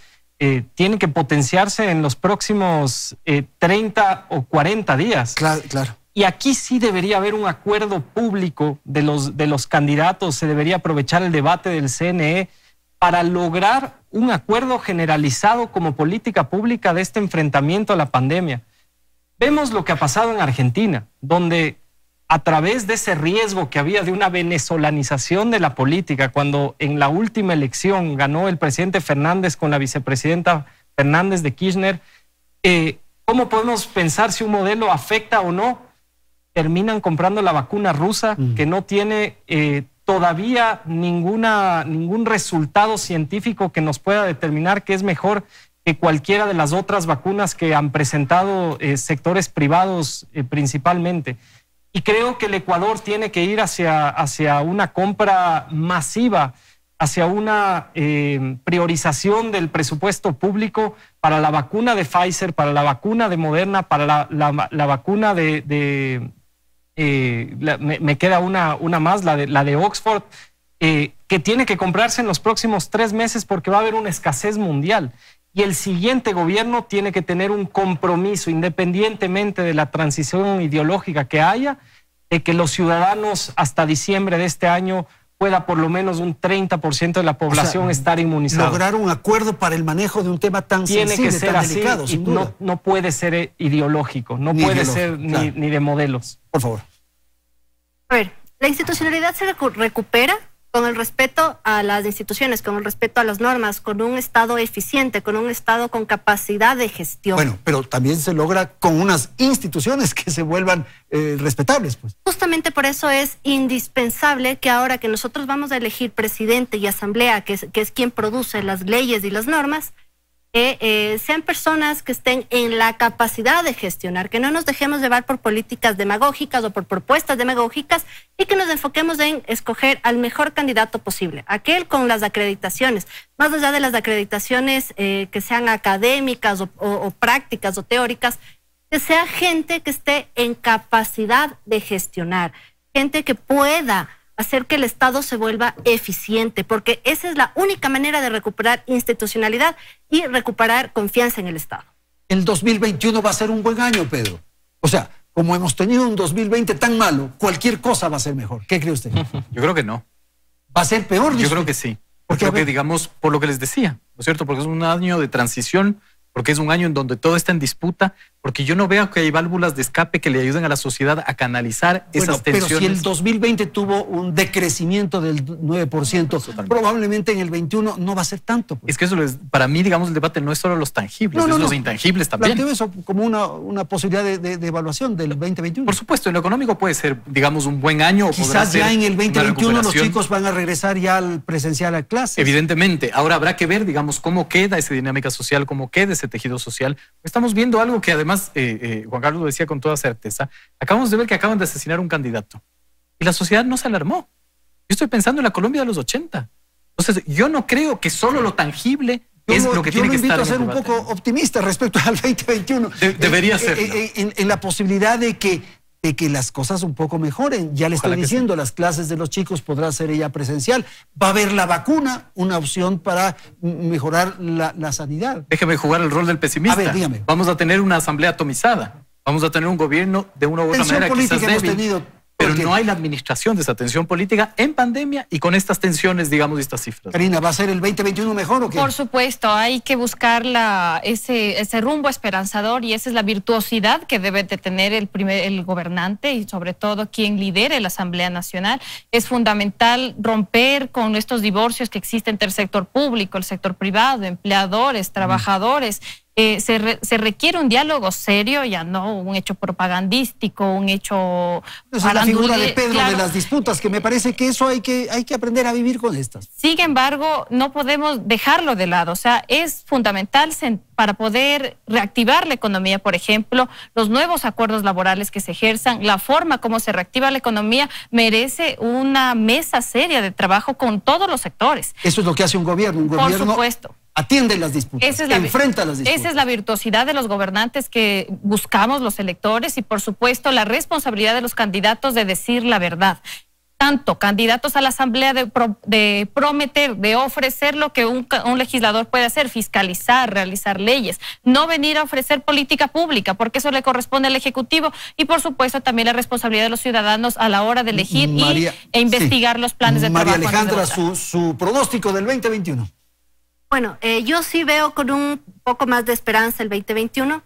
S6: tiene que potenciarse en los próximos 30 o 40 días.
S1: Claro, claro.
S6: Y aquí sí debería haber un acuerdo público de los candidatos, se debería aprovechar el debate del CNE para lograr un acuerdo generalizado como política pública de este enfrentamiento a la pandemia. Vemos lo que ha pasado en Argentina, donde a través de ese riesgo que había de una venezolanización de la política, cuando en la última elección ganó el presidente Fernández con la vicepresidenta Fernández de Kirchner, ¿cómo podemos pensar si un modelo afecta o no? Terminan comprando la vacuna rusa que no tiene todavía ningún resultado científico que nos pueda determinar que es mejor que cualquiera de las otras vacunas que han presentado sectores privados principalmente. Y creo que el Ecuador tiene que ir hacia una compra masiva, hacia una priorización del presupuesto público para la vacuna de Pfizer, para la vacuna de Moderna, para la vacuna me queda una más, la de Oxford, que tiene que comprarse en los próximos 3 meses porque va a haber una escasez mundial. Y el siguiente gobierno tiene que tener un compromiso, independientemente de la transición ideológica que haya, de que los ciudadanos hasta diciembre de este año pueda por lo menos un 30% de la población estar inmunizada.
S1: Lograr un acuerdo para el manejo de un tema tan sensible,
S6: tiene que ser
S1: tan
S6: así,
S1: delicado, sin duda.
S6: No puede ser ideológico, no puede ser ni de modelos.
S1: Por favor.
S4: A ver, la institucionalidad se recupera con el respeto a las instituciones, con el respeto a las normas, con un Estado eficiente, con un Estado con capacidad de gestión.
S1: Bueno, pero también se logra con unas instituciones que se vuelvan respetables, pues.
S4: Justamente por eso es indispensable que ahora que nosotros vamos a elegir presidente y asamblea, que es quien produce las leyes y las normas, sean personas que estén en la capacidad de gestionar, que no nos dejemos llevar por políticas demagógicas o por propuestas demagógicas y que nos enfoquemos en escoger al mejor candidato posible, aquel con las acreditaciones, más allá de las acreditaciones que sean académicas o prácticas o teóricas, que sea gente que esté en capacidad de gestionar, gente que pueda hacer que el Estado se vuelva eficiente, porque esa es la única manera de recuperar institucionalidad y recuperar confianza en el Estado.
S1: El 2021 va a ser un buen año, Pedro. O sea, como hemos tenido un 2020 tan malo, cualquier cosa va a ser mejor. ¿Qué cree usted?
S3: Yo creo que no.
S1: ¿Va a ser peor?
S3: Yo creo que sí. Porque, digamos, por lo que les decía, ¿no es cierto? Porque es un año de transición porque es un año en donde todo está en disputa, porque yo no veo que hay válvulas de escape que le ayuden a la sociedad a canalizar esas tensiones.
S1: Pero si el 2020 tuvo un decrecimiento del 9%, probablemente en el 21 no va a ser tanto. Pues.
S3: Es que eso para mí, digamos, el debate no es solo los tangibles, es los intangibles también.
S1: Planteo eso como una posibilidad de evaluación del 2021.
S3: Por supuesto, en lo económico puede ser, digamos, un buen año.
S1: Quizás ya en el 2021 los chicos van a regresar ya al presencial a clases.
S3: Evidentemente. Ahora habrá que ver, digamos, cómo queda esa dinámica social, cómo queda ese tejido social. Estamos viendo algo que además, Juan Carlos lo decía con toda certeza, acabamos de ver que acaban de asesinar a un candidato y la sociedad no se alarmó. Yo estoy pensando en la Colombia de los 80. Entonces, yo no creo que solo lo tangible es lo que tiene que estar en el debate. Yo lo invito a ser un poco optimista respecto al 2021. Debería ser.
S1: En la posibilidad de que las cosas un poco mejoren. Ya le estoy diciendo, las clases de los chicos podrá ser ella presencial. Va a haber la vacuna, una opción para mejorar la sanidad.
S3: Déjeme jugar el rol del pesimista.
S1: A ver, dígame.
S3: Vamos a tener una asamblea atomizada. Vamos a tener un gobierno de una u otra manera quizás débil. Pero no hay la administración de esa tensión política en pandemia y con estas tensiones, digamos, y estas cifras.
S1: Karina, ¿va a ser el 2021 mejor o qué?
S5: Por supuesto, hay que buscar ese rumbo esperanzador y esa es la virtuosidad que debe de tener el gobernante y sobre todo quien lidere la Asamblea Nacional. Es fundamental romper con estos divorcios que existen entre el sector público, el sector privado, empleadores, trabajadores. Se requiere un diálogo serio, ya no un hecho propagandístico, un hecho...
S1: Esa es la figura de Pedro, claro, de las disputas, que me parece que eso hay que aprender a vivir con estas.
S5: Sin embargo, no podemos dejarlo de lado. O sea, es fundamental para poder reactivar la economía, por ejemplo, los nuevos acuerdos laborales que se ejerzan, la forma como se reactiva la economía, merece una mesa seria de trabajo con todos los sectores.
S1: Eso es lo que hace un gobierno. Un gobierno,
S5: por supuesto,
S1: atiende las disputas, enfrenta las disputas.
S5: Esa es la virtuosidad de los gobernantes que buscamos los electores y, por supuesto, la responsabilidad de los candidatos de decir la verdad. Tanto candidatos a la Asamblea de prometer, de ofrecer lo que un legislador puede hacer, fiscalizar, realizar leyes, no venir a ofrecer política pública, porque eso le corresponde al Ejecutivo y, por supuesto, también la responsabilidad de los ciudadanos a la hora de elegir e investigar los planes de trabajo.
S1: María Alejandra, su pronóstico del 2021.
S4: Bueno, yo sí veo con un poco más de esperanza el 2021,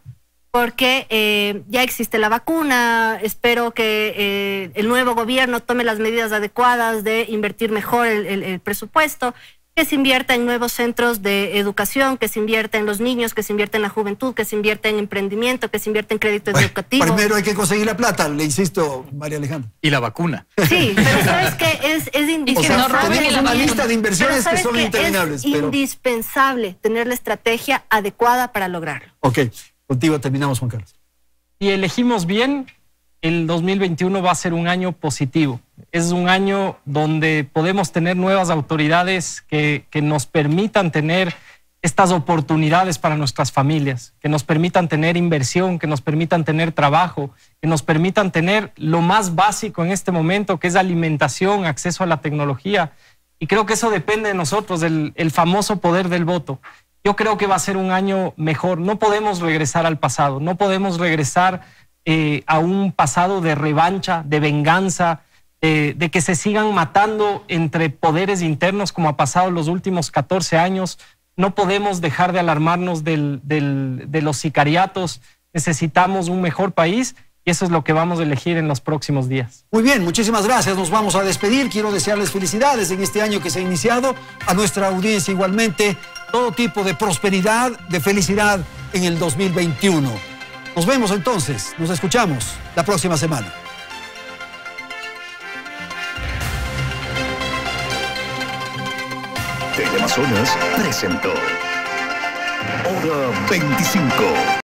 S4: porque ya existe la vacuna. Espero que el nuevo gobierno tome las medidas adecuadas de invertir mejor el presupuesto, que se invierta en nuevos centros de educación, que se invierta en los niños, que se invierta en la juventud, que se invierta en emprendimiento, que se invierta en crédito educativo.
S1: Primero hay que conseguir la plata, le insisto, María Alejandra.
S3: Y la vacuna.
S4: Sí, pero sabes que es indispensable.
S1: O sea, tenemos una lista de inversiones que son interminables.
S4: Es indispensable tener la estrategia adecuada para lograrlo.
S1: Ok, contigo terminamos, Juan Carlos.
S6: Si elegimos bien, el 2021 va a ser un año positivo. Es un año donde podemos tener nuevas autoridades que nos permitan tener estas oportunidades para nuestras familias, que nos permitan tener inversión, que nos permitan tener trabajo, que nos permitan tener lo más básico en este momento, que es alimentación, acceso a la tecnología. Y creo que eso depende de nosotros, el famoso poder del voto. Yo creo que va a ser un año mejor. No podemos regresar al pasado, no podemos regresar a un pasado de revancha, de venganza, de que se sigan matando entre poderes internos como ha pasado en los últimos 14 años. No podemos dejar de alarmarnos de los sicariatos. Necesitamos un mejor país y eso es lo que vamos a elegir en los próximos días.
S1: Muy bien, muchísimas gracias. Nos vamos a despedir. Quiero desearles felicidades en este año que se ha iniciado. A nuestra audiencia igualmente, todo tipo de prosperidad, de felicidad en el 2021. Nos vemos entonces, nos escuchamos la próxima semana.
S11: Teleamazonas presentó Hora 25.